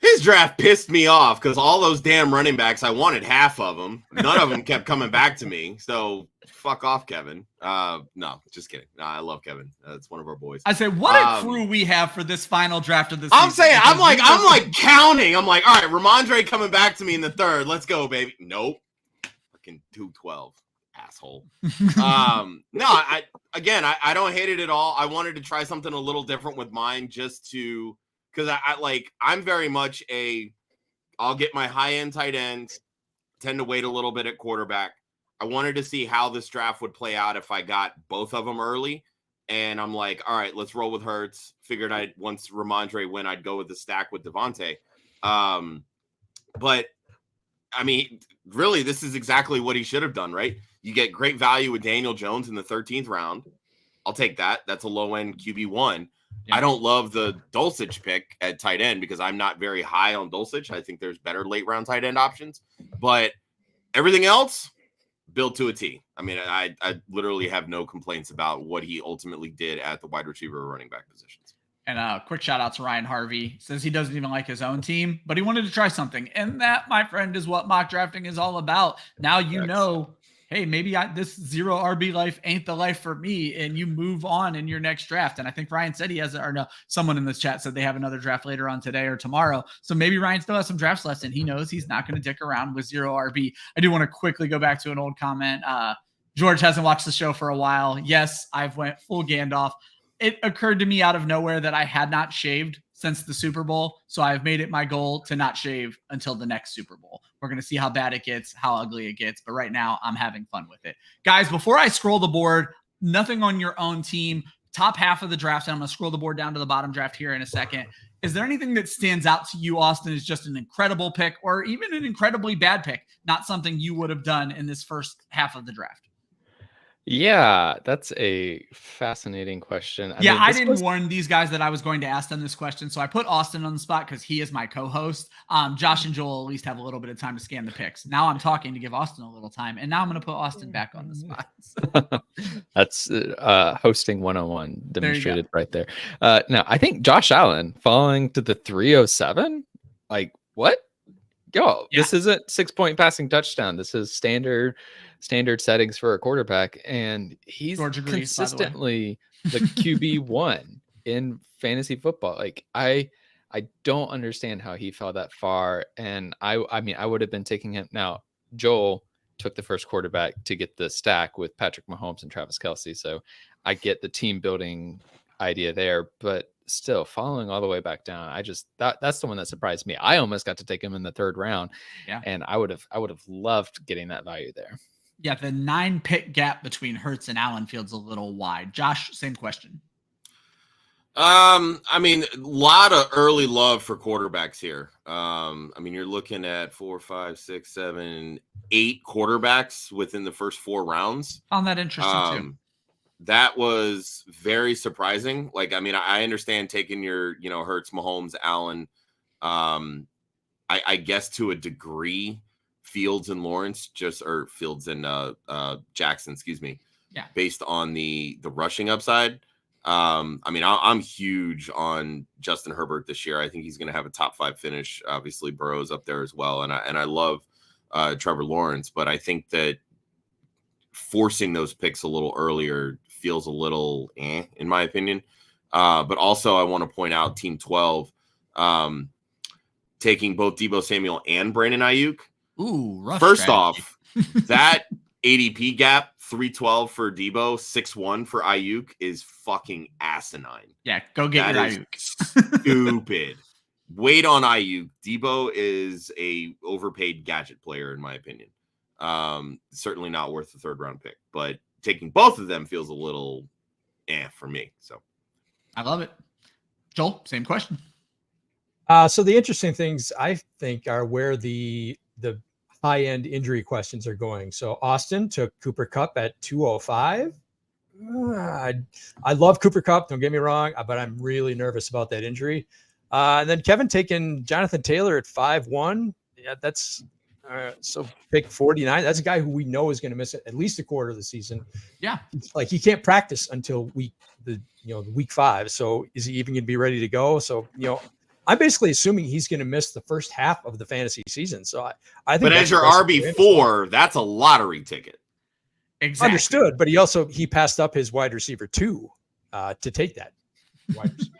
His draft pissed me off because all those damn running backs, I wanted half of them. None of them kept coming back to me. So fuck off, Kevin. No, just kidding. No, I love Kevin. It's one of our boys. I said, what a crew we have for this final draft of this I'm season. saying, I'm like counting. I'm like, all right, Ramondre coming back to me in the 3rd. Let's go, baby. Nope. Fucking 212. Asshole. No, I don't hate it at all. I wanted to try something a little different with mine just to, because I'm very much I'll get my high-end tight ends, tend to wait a little bit at quarterback. I wanted to see how this draft would play out if I got both of them early. And I'm like, all right, let's roll with Hurts. Figured once Ramondre went, I'd go with the stack with Devontae. But I mean, really, this is exactly what he should have done, right? You get great value with Daniel Jones in the 13th round. I'll take that. That's a low-end QB1. Yeah. I don't love the Dulcich pick at tight end because I'm not very high on Dulcich. I think there's better late-round tight end options. But everything else, built to a T. I mean, I literally have no complaints about what he ultimately did at the wide receiver or running back positions. And a quick shout out to Ryan Harvey. Says he doesn't even like his own team, but he wanted to try something. And that, my friend, is what mock drafting is all about. Now you know, hey, maybe this 0 RB life ain't the life for me, and you move on in your next draft. And I think Ryan said he has, or no, someone in this chat said they have another draft later on today or tomorrow. So maybe Ryan still has some drafts left, and he knows he's not going to dick around with 0 RB. I do want to quickly go back to an old comment. George hasn't watched the show for a while. Yes, I've went full Gandalf. It occurred to me out of nowhere that I had not shaved since the Super Bowl. So I've made it my goal to not shave until the next Super Bowl. We're going to see how bad it gets, how ugly it gets. But right now I'm having fun with it. Guys, before I scroll the board, nothing on your own team, top half of the draft. And I'm going to scroll the board down to the bottom draft here in a second. Is there anything that stands out to you, Austin, as just an incredible pick or even an incredibly bad pick? Not something you would have done in this first half of the draft? Yeah, that's a fascinating question. I didn't warn these guys that I was going to ask them this question, so I put Austin on the spot because he is my co-host. Josh and Joel at least have a little bit of time to scan the picks. Now I'm talking to give Austin a little time, and now I'm going to put Austin back on the spot. So. That's hosting 101 demonstrated right there. Now, I think Josh Allen falling to the 307. Like, what? This isn't 6-point passing touchdown. This is standard settings for a quarterback, and he's consistently the QB1 in fantasy football. Like I don't understand how he fell that far, and I mean I would have been taking him. Now Joel took the first quarterback to get the stack with Patrick Mahomes and Travis Kelsey, so I get the team building idea there, but still following all the way back down. That's the one that surprised me. I almost got to take him in the 3rd round. Yeah. And I would have loved getting that value there. Yeah. The 9-pick gap between Hurts and Allen feels a little wide. Josh, same question. I mean, a lot of early love for quarterbacks here. I mean, you're looking at 4, 5, 6, 7, 8 quarterbacks within the first 4 rounds. Found that interesting too. That was very surprising. Like, I mean, I understand taking your, Hurts, Mahomes, Allen, I guess to a degree, Fields and Lawrence or Fields and Jackson, excuse me. Yeah. Based on the rushing upside. I mean, I'm huge on Justin Herbert this year. I think he's going to have a top 5 finish. Obviously, Burrow's up there as well. And I love Trevor Lawrence, but I think that forcing those picks a little earlier feels a little in my opinion. But also I want to point out Team 12. Taking both Deebo Samuel and Brandon Ayuk. Ooh, rough First strategy. off, that ADP gap, 312 for Deebo, 6'1" for Ayuk is fucking asinine. Yeah, go get That your is Ayuk. stupid. Wait on Ayuk. Deebo is a overpaid gadget player, in my opinion. Certainly not worth the 3rd round pick, but taking both of them feels a little for me. So I love it. Joel, same question. So the interesting things I think are where the high-end injury questions are going. So Austin took Cooper Kupp at 205. I love Cooper Kupp, don't get me wrong, but I'm really nervous about that injury. And then Kevin taking Jonathan Taylor at 5'1". Yeah, that's so pick 49. That's a guy who we know is going to miss at least a quarter of the season. Yeah, like he can't practice until week 5. So is he even going to be ready to go? So I'm basically assuming he's going to miss the first half of the fantasy season. So I think. But as your RB4, that's a lottery ticket. exactly. Understood, but he passed up his wide receiver 2 to take that wide receiver.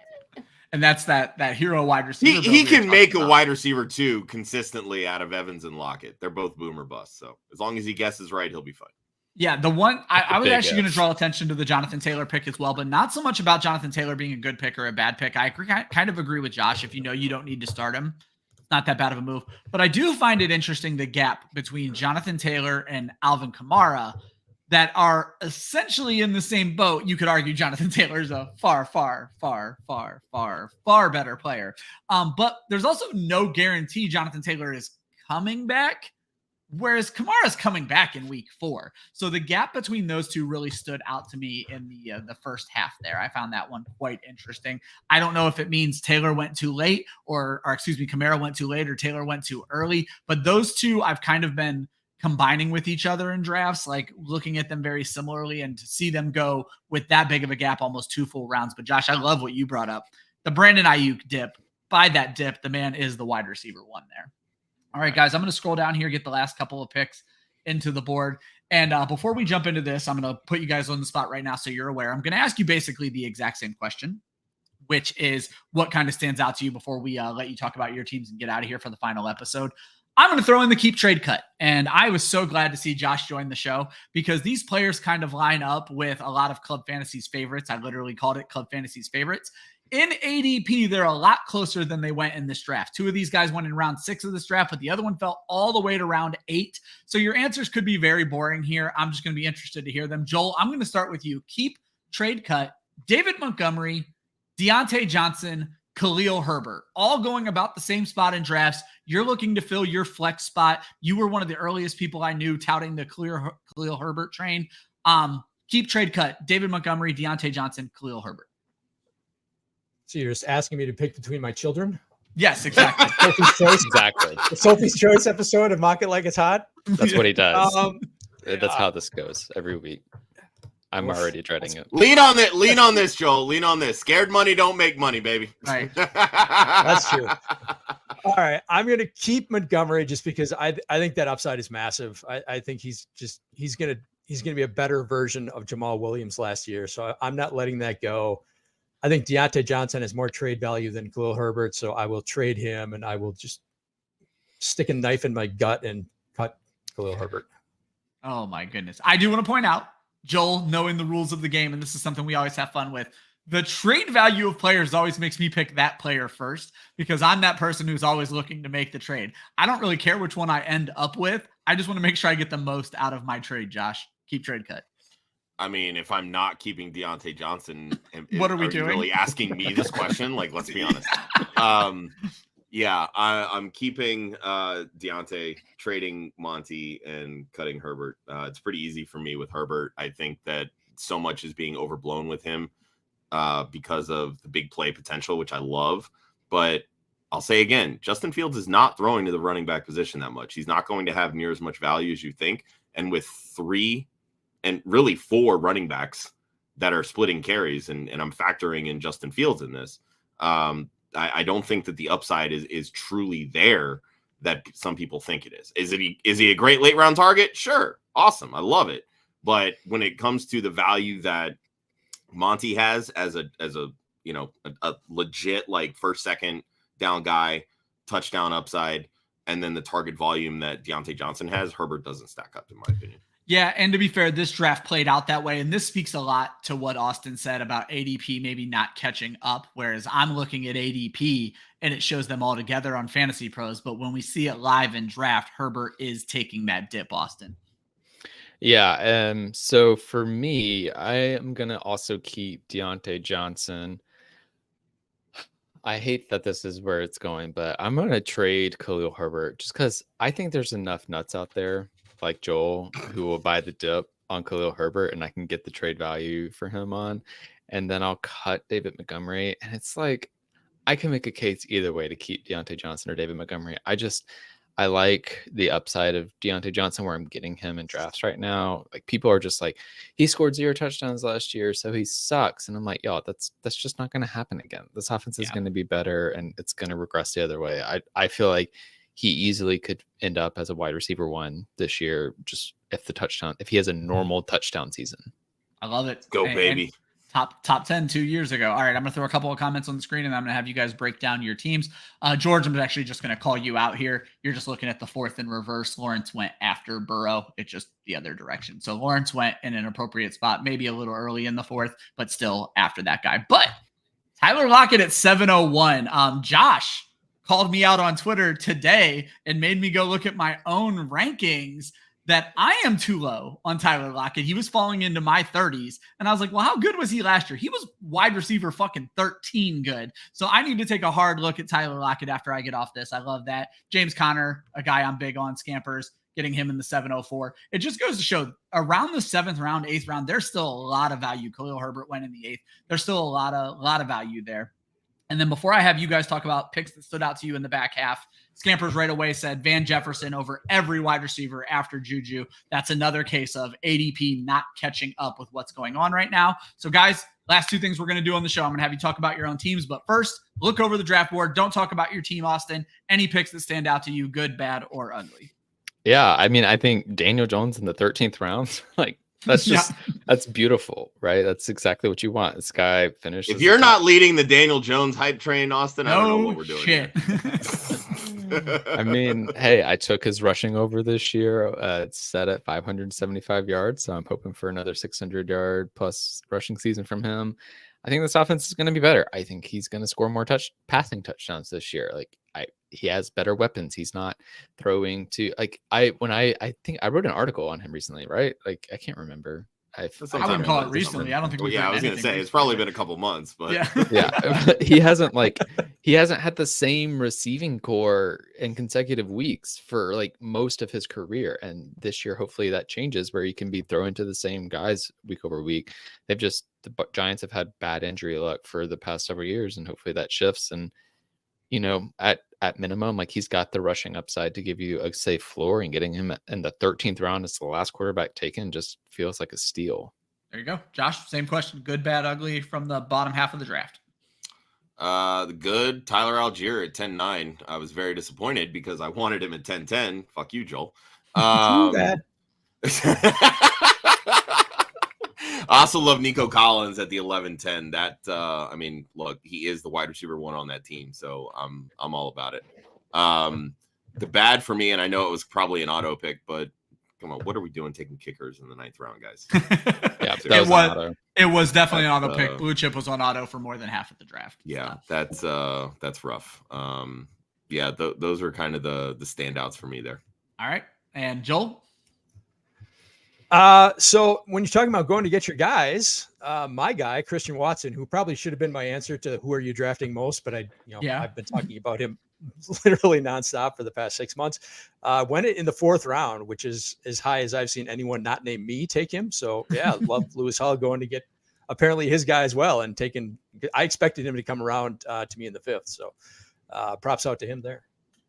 And that's that hero wide receiver. He can make a wide receiver 2 consistently out of Evans and Lockett. They're both boomer busts. So as long as he guesses right, he'll be fine. Yeah, the one I was actually going to draw attention to the Jonathan Taylor pick as well, but not so much about Jonathan Taylor being a good pick or a bad pick. I kind of agree with Josh. If you don't need to start him, it's not that bad of a move. But I do find it interesting, the gap between Jonathan Taylor and Alvin Kamara that are essentially in the same boat. You could argue Jonathan Taylor is a far, far, far, far, far, far better player. But there's also no guarantee Jonathan Taylor is coming back, whereas Kamara's coming back in week 4. So the gap between those two really stood out to me in the first half there. I found that one quite interesting. I don't know if it means Taylor went too late or Kamara went too late or Taylor went too early, but those two I've kind of been combining with each other in drafts, like looking at them very similarly, and to see them go with that big of a gap, almost 2 full rounds. But Josh, I love what you brought up. The Brandon Ayuk dip. By that dip, the man is the wide receiver 1 there. All right, guys, I'm going to scroll down here, get the last couple of picks into the board. And before we jump into this, I'm going to put you guys on the spot right now so you're aware. I'm going to ask you basically the exact same question, which is what kind of stands out to you before we let you talk about your teams and get out of here for the final episode. I'm going to throw in the keep trade cut. And I was so glad to see Josh join the show because these players kind of line up with a lot of Club Fantasy's favorites. I literally called it Club Fantasy's favorites. In ADP, they're a lot closer than they went in this draft. 2 of these guys went in round 6 of this draft, but the other one fell all the way to round 8. So your answers could be very boring here. I'm just going to be interested to hear them. Joel, I'm going to start with you. Keep, trade cut, David Montgomery, Deontay Johnson, Khalil Herbert, all going about the same spot in drafts. You're looking to fill your flex spot. You were one of the earliest people I knew touting the Khalil Herbert train. Keep, trade cut, David Montgomery, Deontay Johnson, Khalil Herbert. So you're just asking me to pick between my children? Yes, exactly. Sophie's Choice. Exactly. The Sophie's Choice episode of Mock It Like It's Hot. That's what he does. Yeah. That's how this goes every week. I'm already dreading it. Lean on this, Joel. Lean on this. Scared money don't make money, baby. Right. That's true. All right. I'm going to keep Montgomery just because I think that upside is massive. I think he's going to be a better version of Jamal Williams last year. So I'm not letting that go. I think Deontay Johnson has more trade value than Khalil Herbert, so I will trade him, and I will just stick a knife in my gut and cut Khalil Herbert. Oh, my goodness. I do want to point out, Joel, knowing the rules of the game, and this is something we always have fun with, the trade value of players always makes me pick that player first because I'm that person who's always looking to make the trade. I don't really care which one I end up with. I just want to make sure I get the most out of my trade, Josh. Keep, trade cut. I mean, if I'm not keeping Deontay Johnson, what are we doing? You really asking me this question? Like, let's be honest. Yeah, I'm keeping Deontay, trading Monty, and cutting Herbert. It's pretty easy for me with Herbert. I think that so much is being overblown with him because of the big play potential, which I love. But I'll say again, Justin Fields is not throwing to the running back position that much. He's not going to have near as much value as you think. And with 3 and really 4 running backs that are splitting carries, and I'm factoring in Justin Fields in this, I don't think that the upside is truly there that some people think it is. Is he a great late round target? Sure. Awesome. I love it. But when it comes to the value that Monty has as a legit like first, second down guy, touchdown upside, and then the target volume that Deontay Johnson has, Herbert doesn't stack up, in my opinion. Yeah, and to be fair, this draft played out that way, and this speaks a lot to what Austin said about ADP maybe not catching up, whereas I'm looking at ADP, and it shows them all together on Fantasy Pros, but when we see it live in draft, Herbert is taking that dip, Austin. Yeah, so for me, I am going to also keep Deontay Johnson. I hate that this is where it's going, but I'm going to trade Khalil Herbert just because I think there's enough nuts out there like Joel who will buy the dip on Khalil Herbert and I can get the trade value for him on. And then I'll cut David Montgomery. And it's like, I can make a case either way to keep Deontay Johnson or David Montgomery. I like the upside of Deontay Johnson where I'm getting him in drafts right now. Like people are just like, he scored 0 touchdowns last year, so he sucks. And I'm like, yo, that's just not going to happen again. This offense is going to be better and it's going to regress the other way. I feel like he easily could end up as a wide receiver 1 this year, just if he has a normal touchdown season. I love it. Go, baby. Top 10 2 years ago. All right, I'm going to throw a couple of comments on the screen, and I'm going to have you guys break down your teams. George, I'm actually just going to call you out here. You're just looking at the 4th in reverse. Lawrence went after Burrow. It's just the other direction. So Lawrence went in an appropriate spot, maybe a little early in the 4th, but still after that guy. But Tyler Lockett at 701. Josh called me out on Twitter today and made me go look at my own rankings that I am too low on Tyler Lockett. He was falling into my 30s. And I was like, well, how good was he last year? He was wide receiver fucking 13 good. So I need to take a hard look at Tyler Lockett after I get off this. I love that. James Conner, a guy I'm big on, Scampers, getting him in the 704. It just goes to show around the 7th round, 8th round, there's still a lot of value. Khalil Herbert went in the 8th. There's still a lot of value there. And then before I have you guys talk about picks that stood out to you in the back half, Scampers right away said Van Jefferson over every wide receiver after Juju. That's another case of ADP not catching up with what's going on right now. So guys, last 2 things we're going to do on the show. I'm going to have you talk about your own teams, but first, look over the draft board. Don't talk about your team, Austin. Any picks that stand out to you, good, bad, or ugly? Yeah, I mean, I think Daniel Jones in the 13th round, like, that's just that's beautiful, right? That's exactly what you want. This guy finished. If you're not leading the Daniel Jones hype train, Austin, I don't know what we're doing here. I mean, hey, I took his rushing over this year. It's set at 575 yards, so I'm hoping for another 600-yard plus rushing season from him. I think this offense is going to be better. I think he's going to score more passing touchdowns this year. Like he has better weapons. He's not throwing to I think I wrote an article on him recently, right? Like I can't remember. I wouldn't call it recently. I don't think. I was going to say it's probably been a couple months, but yeah. he hasn't had the same receiving core in consecutive weeks for like most of his career. And this year, hopefully that changes where he can be thrown to the same guys week over week. The Giants have had bad injury luck for the past several years, and hopefully that shifts. And at minimum, like he's got the rushing upside to give you a safe floor, and getting him in the 13th round as the last quarterback taken just feels like a steal. There you go. Josh, same question. Good, bad, ugly from the bottom half of the draft. The good Tyler Algier at 10-9. I was very disappointed because I wanted him at 10-10. Fuck you, Joel. Bad. I also love Nico Collins at the 11-10. That look, he is the wide receiver 1 on that team, so I'm all about it. The bad for me, and I know it was probably an auto pick, but come on, what are we doing taking kickers in the 9th round, guys? Yeah, it was definitely an auto pick. Blue Chip was on auto for more than half of the draft. Yeah, so. That's rough. Those are kind of the standouts for me there. All right, and Joel. So when you're talking about going to get your guys, my guy, Christian Watson, who probably should have been my answer to who are you drafting most, but I've been talking about him literally nonstop for the past 6 months, went in the 4th round, which is as high as I've seen anyone not named me take him. So yeah, love Lewis Hall going to get apparently his guy as well. And I expected him to come around to me in the 5th. So props out to him there.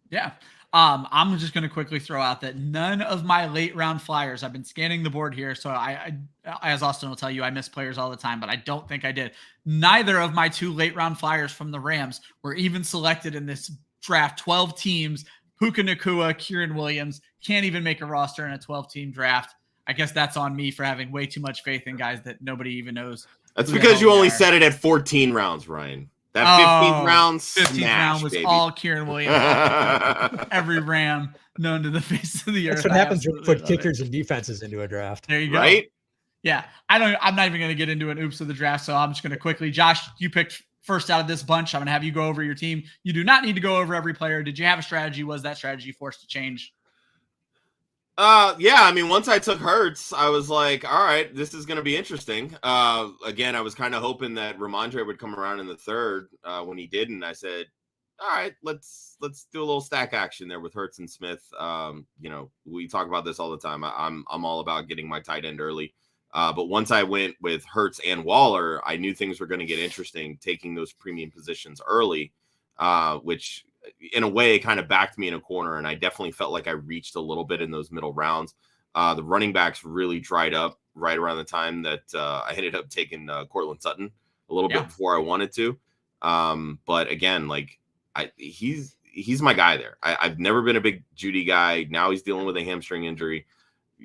Yeah. I'm just going to quickly throw out that none of my late round flyers, I've been scanning the board here. So I, as Austin will tell you, I miss players all the time, but I don't think I did. Neither of my 2 late round flyers from the Rams were even selected in this draft. 12 teams, Puka Nacua, Kieran Williams, can't even make a roster in a 12-team draft. I guess that's on me for having way too much faith in guys that nobody even knows. That's because you only set it at 14 rounds, Ryan. That 15th round 15th smash, round was baby. all Kieran Williams. Every Ram known to the face of the earth. That's what happens when you put Absolutely love it. kickers and defenses into a draft. There you go. Right? Yeah. I'm not even going to get into an oops of the draft. So I'm just going to quickly, Josh, you picked first out of this bunch. I'm going to have you go over your team. You do not need to go over every player. Did you have a strategy? Was that strategy forced to change? Yeah, I mean, once I took Hurts, I was like, all right, this is going to be interesting. Again, I was kind of hoping that Ramondre would come around in the third. When he didn't, I said, all right, let's do a little stack action there with Hurts and Smith. You know, we talk about this all the time. I'm all about getting my tight end early. But once I went with Hurts and Waller, I knew things were going to get interesting taking those premium positions early, which in a way kind of backed me in a corner. And I definitely felt like I reached a little bit in those middle rounds. The running backs really dried up right around the time that I ended up taking Cortland Sutton a little bit before I wanted to. But again, like he's my guy there. I've never been a big Judy guy. Now he's dealing with a hamstring injury.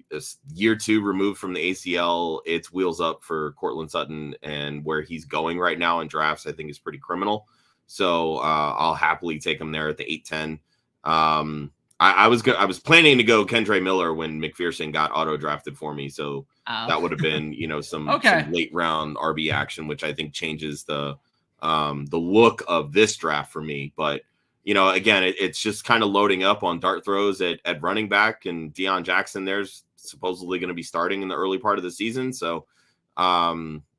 This year 2 removed from the ACL, it's wheels up for Cortland Sutton, and where he's going right now in drafts, I think is pretty criminal. So I'll happily take him there at the 8-10. I was planning to go Kendre Miller when McPherson got auto drafted for me. So that would have been, you know, some late round RB action, which I think changes the look of this draft for me. But, you know, again, it's just kind of loading up on dart throws at running back, and Deion Jackson there's supposedly going to be starting in the early part of the season. So,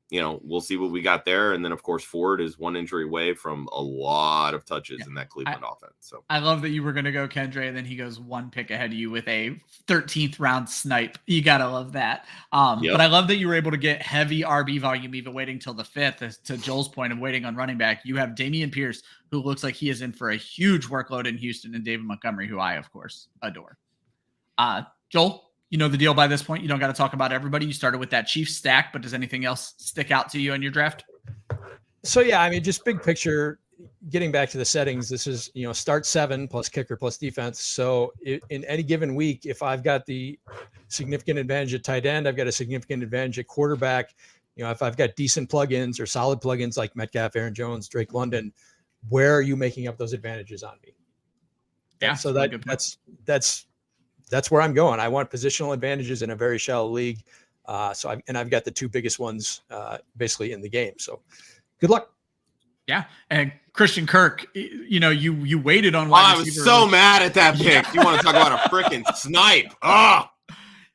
you know, we'll see what we got there. And then, of course, Ford is one injury away from a lot of touches in that Cleveland offense. So I love that you were going to go Kendre, and then he goes one pick ahead of you with a 13th round snipe. You got to love that. But I love that you were able to get heavy RB volume, even waiting till the 5th. To Joel's point of waiting on running back, you have Dameon Pierce, who looks like he is in for a huge workload in Houston, and David Montgomery, who I, of course, adore. Joel, you know the deal by this point. You don't got to talk about everybody. You started with that Chiefs stack, but does anything else stick out to you in your draft? So, yeah, I mean, just big picture, getting back to the settings, this is, you know, start 7 plus kicker plus defense. So in any given week, if I've got the significant advantage at tight end, I've got a significant advantage at quarterback. You know, if I've got decent plugins or solid plugins like Metcalf, Aaron Jones, Drake London, where are you making up those advantages on me? Yeah. So that's where I'm going. I want positional advantages in a very shallow league. So I've got the 2 biggest ones basically in the game. So good luck. Yeah. And Christian Kirk, you know, you waited on wide receiver. I was so mad at that pick. You want to talk about a freaking snipe? Oh,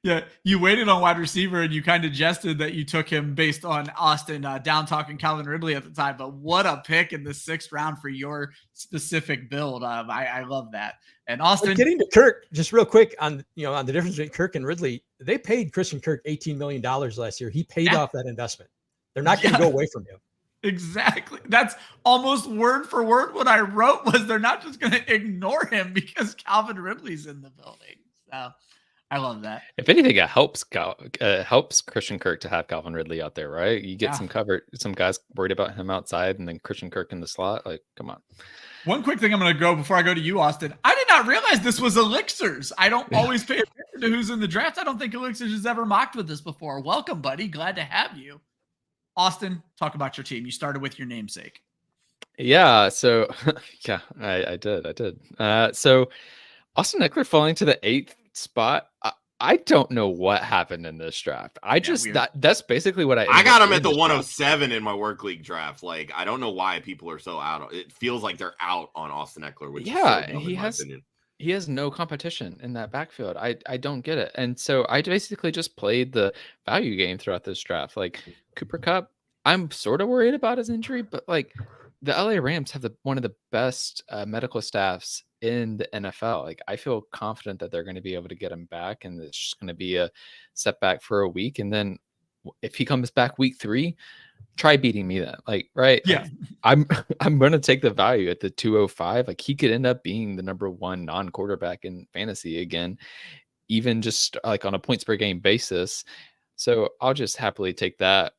yeah. You waited on wide receiver, and you kind of jested that you took him based on Austin down talking Calvin Ridley at the time. But what a pick in the 6th round for your specific build. I love that. And Austin, getting to Kirk, just real quick on the difference between Kirk and Ridley, they paid Christian Kirk $18 million last year. He paid off that investment. They're not going to go away from him. Exactly. That's almost word for word what I wrote was they're not just going to ignore him because Calvin Ridley's in the building. So I love that. If anything, it helps Christian Kirk to have Calvin Ridley out there, right? You get some guys worried about him outside, and then Christian Kirk in the slot. Like, come on. One quick thing I'm going to go before I go to you, Austin. I did not realize this was Elixirs. I don't always pay attention to who's in the draft. I don't think Elixirs has ever mocked with this before. Welcome, buddy. Glad to have you. Austin, talk about your team. You started with your namesake. Yeah. So, yeah, I did. So Austin Eckler falling to the 8th spot. I don't know what happened in this draft. That's basically what I got him at the 107 in my work league draft. Like, I don't know why people are so out. It feels like they're out on Austin Eckler. Which is so dumb, he has no competition in that backfield. I don't get it. And so I basically just played the value game throughout this draft. Like Cooper Kupp, I'm sort of worried about his injury, but like the LA Rams have one of the best medical staffs in the NFL. Like, I feel confident that they're going to be able to get him back, and it's just going to be a setback for a week. And then if he comes back week 3, try beating me then. Like, right? Yeah. I'm going to take the value at the 205. Like, he could end up being the number 1 non-quarterback in fantasy again, even just like on a points per game basis. So I'll just happily take that.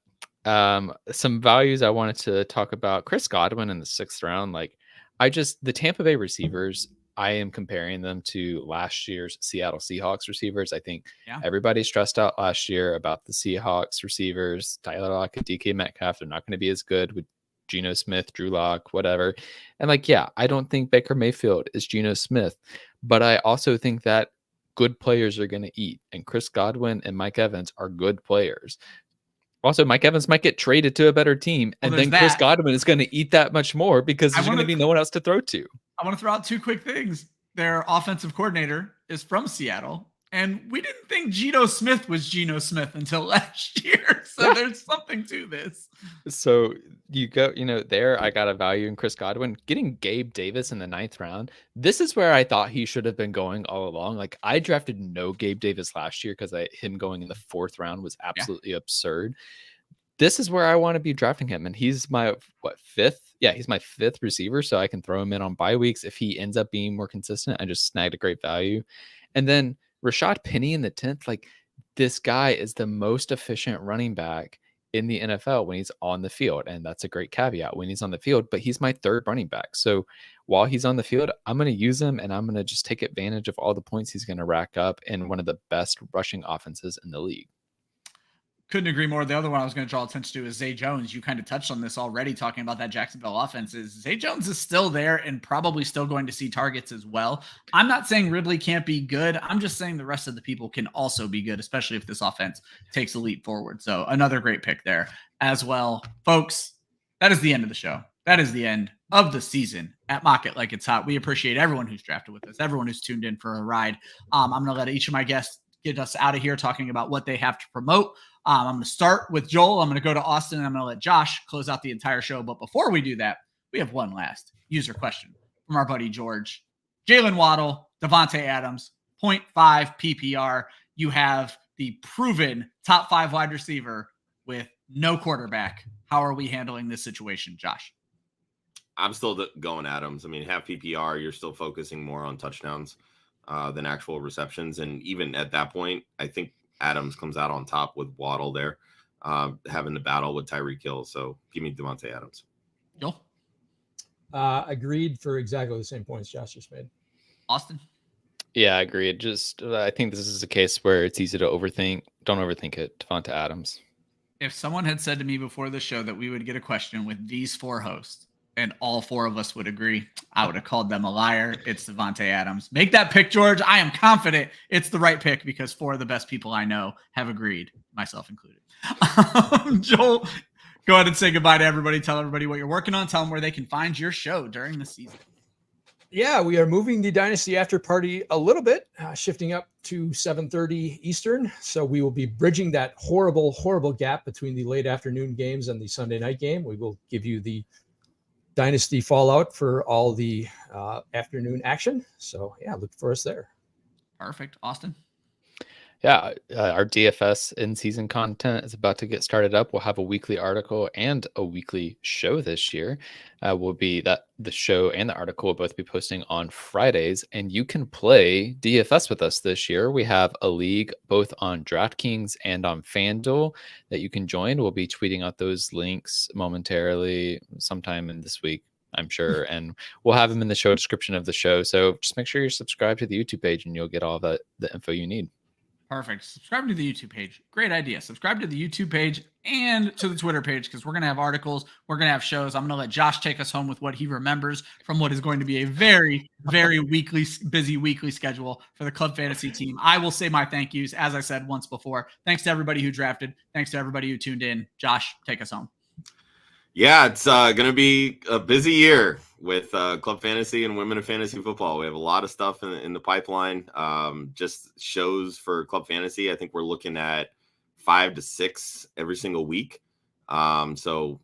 Some values I wanted to talk about: Chris Godwin in the 6th round. Like, the Tampa Bay receivers, I am comparing them to last year's Seattle Seahawks receivers. I think everybody stressed out last year about the Seahawks receivers. Tyler Lockett, DK Metcalf, they're not going to be as good with Geno Smith, Drew Lock, whatever. And like, yeah, I don't think Baker Mayfield is Geno Smith, but I also think that good players are going to eat, and Chris Godwin and Mike Evans are good players. Also, Mike Evans might get traded to a better team, and then Chris Godwin is going to eat that much more because there's going to be no one else to throw to. I want to throw out two quick things. Their offensive coordinator is from Seattle, and we didn't think Geno Smith was Geno Smith until last year. So there's something to this. So you go, there I got a value in Chris Godwin. Getting Gabe Davis in the 9th round, this is where I thought he should have been going all along. Like, I drafted no Gabe Davis last year because him going in the 4th round was absolutely absurd. This is where I want to be drafting him. And he's my, 5th? Yeah, he's my 5th receiver. So I can throw him in on bye weeks. If he ends up being more consistent, I just snagged a great value. And then Rashad Penny in the 10th, like, this guy is the most efficient running back in the NFL when he's on the field. And that's a great caveat when he's on the field, but he's my 3rd running back. So while he's on the field, I'm going to use him, and I'm going to just take advantage of all the points he's going to rack up in one of the best rushing offenses in the league. Couldn't agree more. The other one I was going to draw attention to is Zay Jones. You kind of touched on this already talking about that Jacksonville offense. Zay Jones is still there and probably still going to see targets as well. I'm not saying Ridley can't be good. I'm just saying the rest of the people can also be good, especially if this offense takes a leap forward. So another great pick there as well. Folks, that is the end of the show. That is the end of the season at Mock It Like It's Hot. We appreciate everyone who's drafted with us, everyone who's tuned in for a ride. I'm going to let each of my guests get us out of here talking about what they have to promote. I'm going to start with Joel. I'm going to go to Austin, and I'm going to let Josh close out the entire show. But before we do that, we have one last user question from our buddy George. Jalen Waddle, Devontae Adams, 0.5 PPR. You have the proven top 5 wide receiver with no quarterback. How are we handling this situation, Josh? I'm still going Adams. I mean, half PPR, you're still focusing more on touchdowns than actual receptions. And even at that point, I think Adams comes out on top with Waddle there, having the battle with Tyreek Hill. So give me Devontae Adams. Joel? Agreed for exactly the same points Josh just made. Austin? Yeah, I agree. I think this is a case where it's easy to overthink. Don't overthink it. Devontae Adams. If someone had said to me before the show that we would get a question with these 4 hosts and all 4 of us would agree, I would have called them a liar. It's Devontae Adams. Make that pick, George. I am confident it's the right pick because 4 of the best people I know have agreed, myself included. Joel, go ahead and say goodbye to everybody. Tell everybody what you're working on. Tell them where they can find your show during the season. Yeah, we are moving the Dynasty After Party a little bit, shifting up to 7:30 Eastern. So we will be bridging that horrible, horrible gap between the late afternoon games and the Sunday night game. We will give you the Dynasty fallout for all the afternoon action. So yeah, look for us there. Perfect. Austin? Yeah, our DFS in-season content is about to get started up. We'll have a weekly article and a weekly show this year. Will be that the show and the article will both be posting on Fridays, and you can play DFS with us this year. We have a league both on DraftKings and on FanDuel that you can join. We'll be tweeting out those links momentarily sometime in this week, I'm sure, and we'll have them in the show description of the show. So just make sure you're subscribed to the YouTube page, and you'll get all the info you need. Perfect. Subscribe to the YouTube page. Great idea. Subscribe to the YouTube page and to the Twitter page because we're going to have articles. We're going to have shows. I'm going to let Josh take us home with what he remembers from what is going to be a very, very busy weekly schedule for the Club Fantasy team. I will say my thank yous, as I said once before. Thanks to everybody who drafted. Thanks to everybody who tuned in. Josh, take us home. Yeah, it's going to be a busy year with Club Fantasy and Women of Fantasy Football. We have a lot of stuff in the pipeline. Just shows for Club Fantasy. I think we're looking at 5 to 6 every single week. So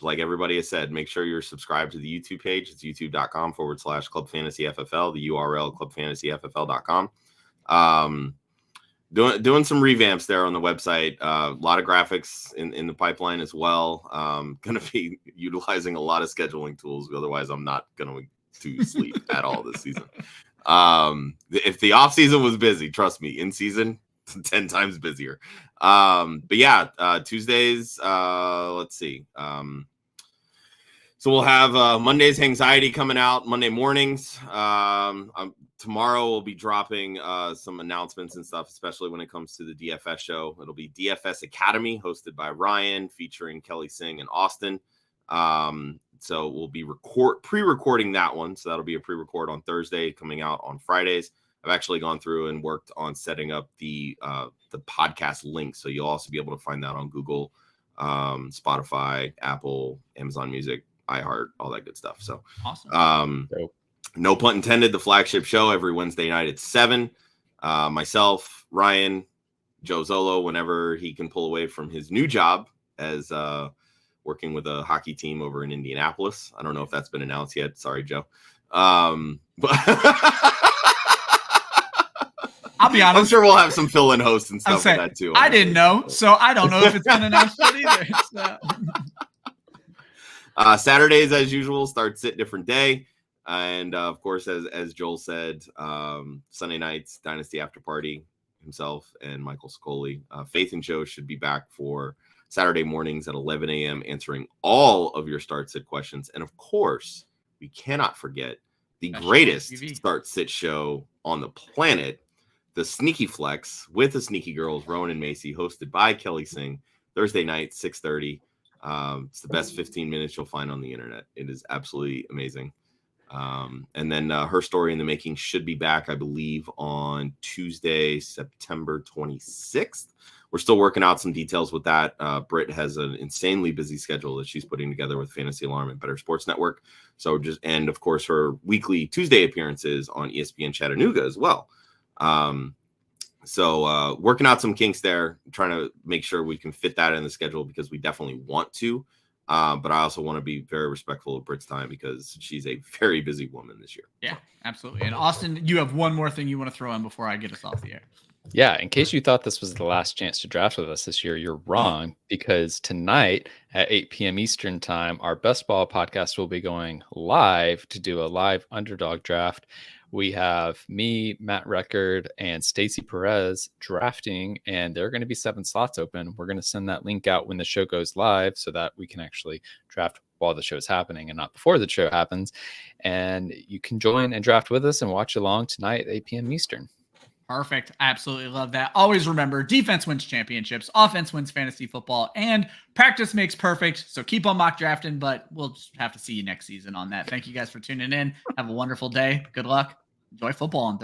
like everybody has said, make sure you're subscribed to the YouTube page. It's youtube.com/Club Fantasy FFL, the URL clubfantasyffl.com. Doing some revamps there on the website. A lot of graphics in the pipeline as well. Going to be utilizing a lot of scheduling tools. Otherwise, I'm not going to sleep at all this season. If the off season was busy, trust me, in season 10 times busier. But yeah, Tuesdays. Let's see. So we'll have Monday's Anxiety coming out Monday mornings. Tomorrow we'll be dropping some announcements and stuff, especially when it comes to the DFS show. It'll be DFS Academy hosted by Ryan, featuring Kelly Singh and Austin. So we'll be pre-recording that one. So that'll be a pre-record on Thursday, coming out on Fridays. I've actually gone through and worked on setting up the podcast link. So you'll also be able to find that on Google, Spotify, Apple, Amazon Music, iHeart, all that good stuff. So awesome. No pun intended, the flagship show every Wednesday night at 7. Myself, Ryan, Joe Zolo, whenever he can pull away from his new job as working with a hockey team over in Indianapolis. I don't know if that's been announced yet. Sorry, Joe. But I'll be honest. I'm sure we'll have some fill-in hosts and stuff like that too. I didn't know, so I don't know if it's been announced yet either. Saturdays, as usual, start sit different day. And of course, as Joel said, Sunday nights, Dynasty After Party, himself and Michael Sicoli. Faith and Joe should be back for Saturday mornings at 11 a.m. answering all of your start sit questions. And of course, we cannot forget the greatest start sit show on the planet, the Sneaky Flex with the Sneaky Girls, Rowan and Macy, hosted by Kelly Singh, Thursday night, 6:30. It's the best 15 minutes you'll find on the internet. It is absolutely amazing. And then Her Story in the Making should be back, I believe, on Tuesday, September 26th. We're still working out some details with that. Britt has an insanely busy schedule that she's putting together with Fantasy Alarm and Better Sports Network. So and of course, her weekly Tuesday appearances on ESPN Chattanooga as well. So working out some kinks there, trying to make sure we can fit that in the schedule because we definitely want to. But I also want to be very respectful of Britt's time because she's a very busy woman this year. Yeah, absolutely. And Austin, you have one more thing you want to throw in before I get us off the air. Yeah, in case you thought this was the last chance to draft with us this year, you're wrong, because tonight at 8 p.m. Eastern time, our Best Ball podcast will be going live to do a live underdog draft. We have me, Matt Record, and Stacey Perez drafting, and there are going to be 7 slots open. We're going to send that link out when the show goes live so that we can actually draft while the show is happening and not before the show happens. And you can join and draft with us and watch along tonight at 8 p.m. Eastern. Perfect. I absolutely love that. Always remember, defense wins championships, offense wins fantasy football, and practice makes perfect. So keep on mock drafting, but we'll just have to see you next season on that. Thank you guys for tuning in. Have a wonderful day. Good luck. Enjoy football on Thursday.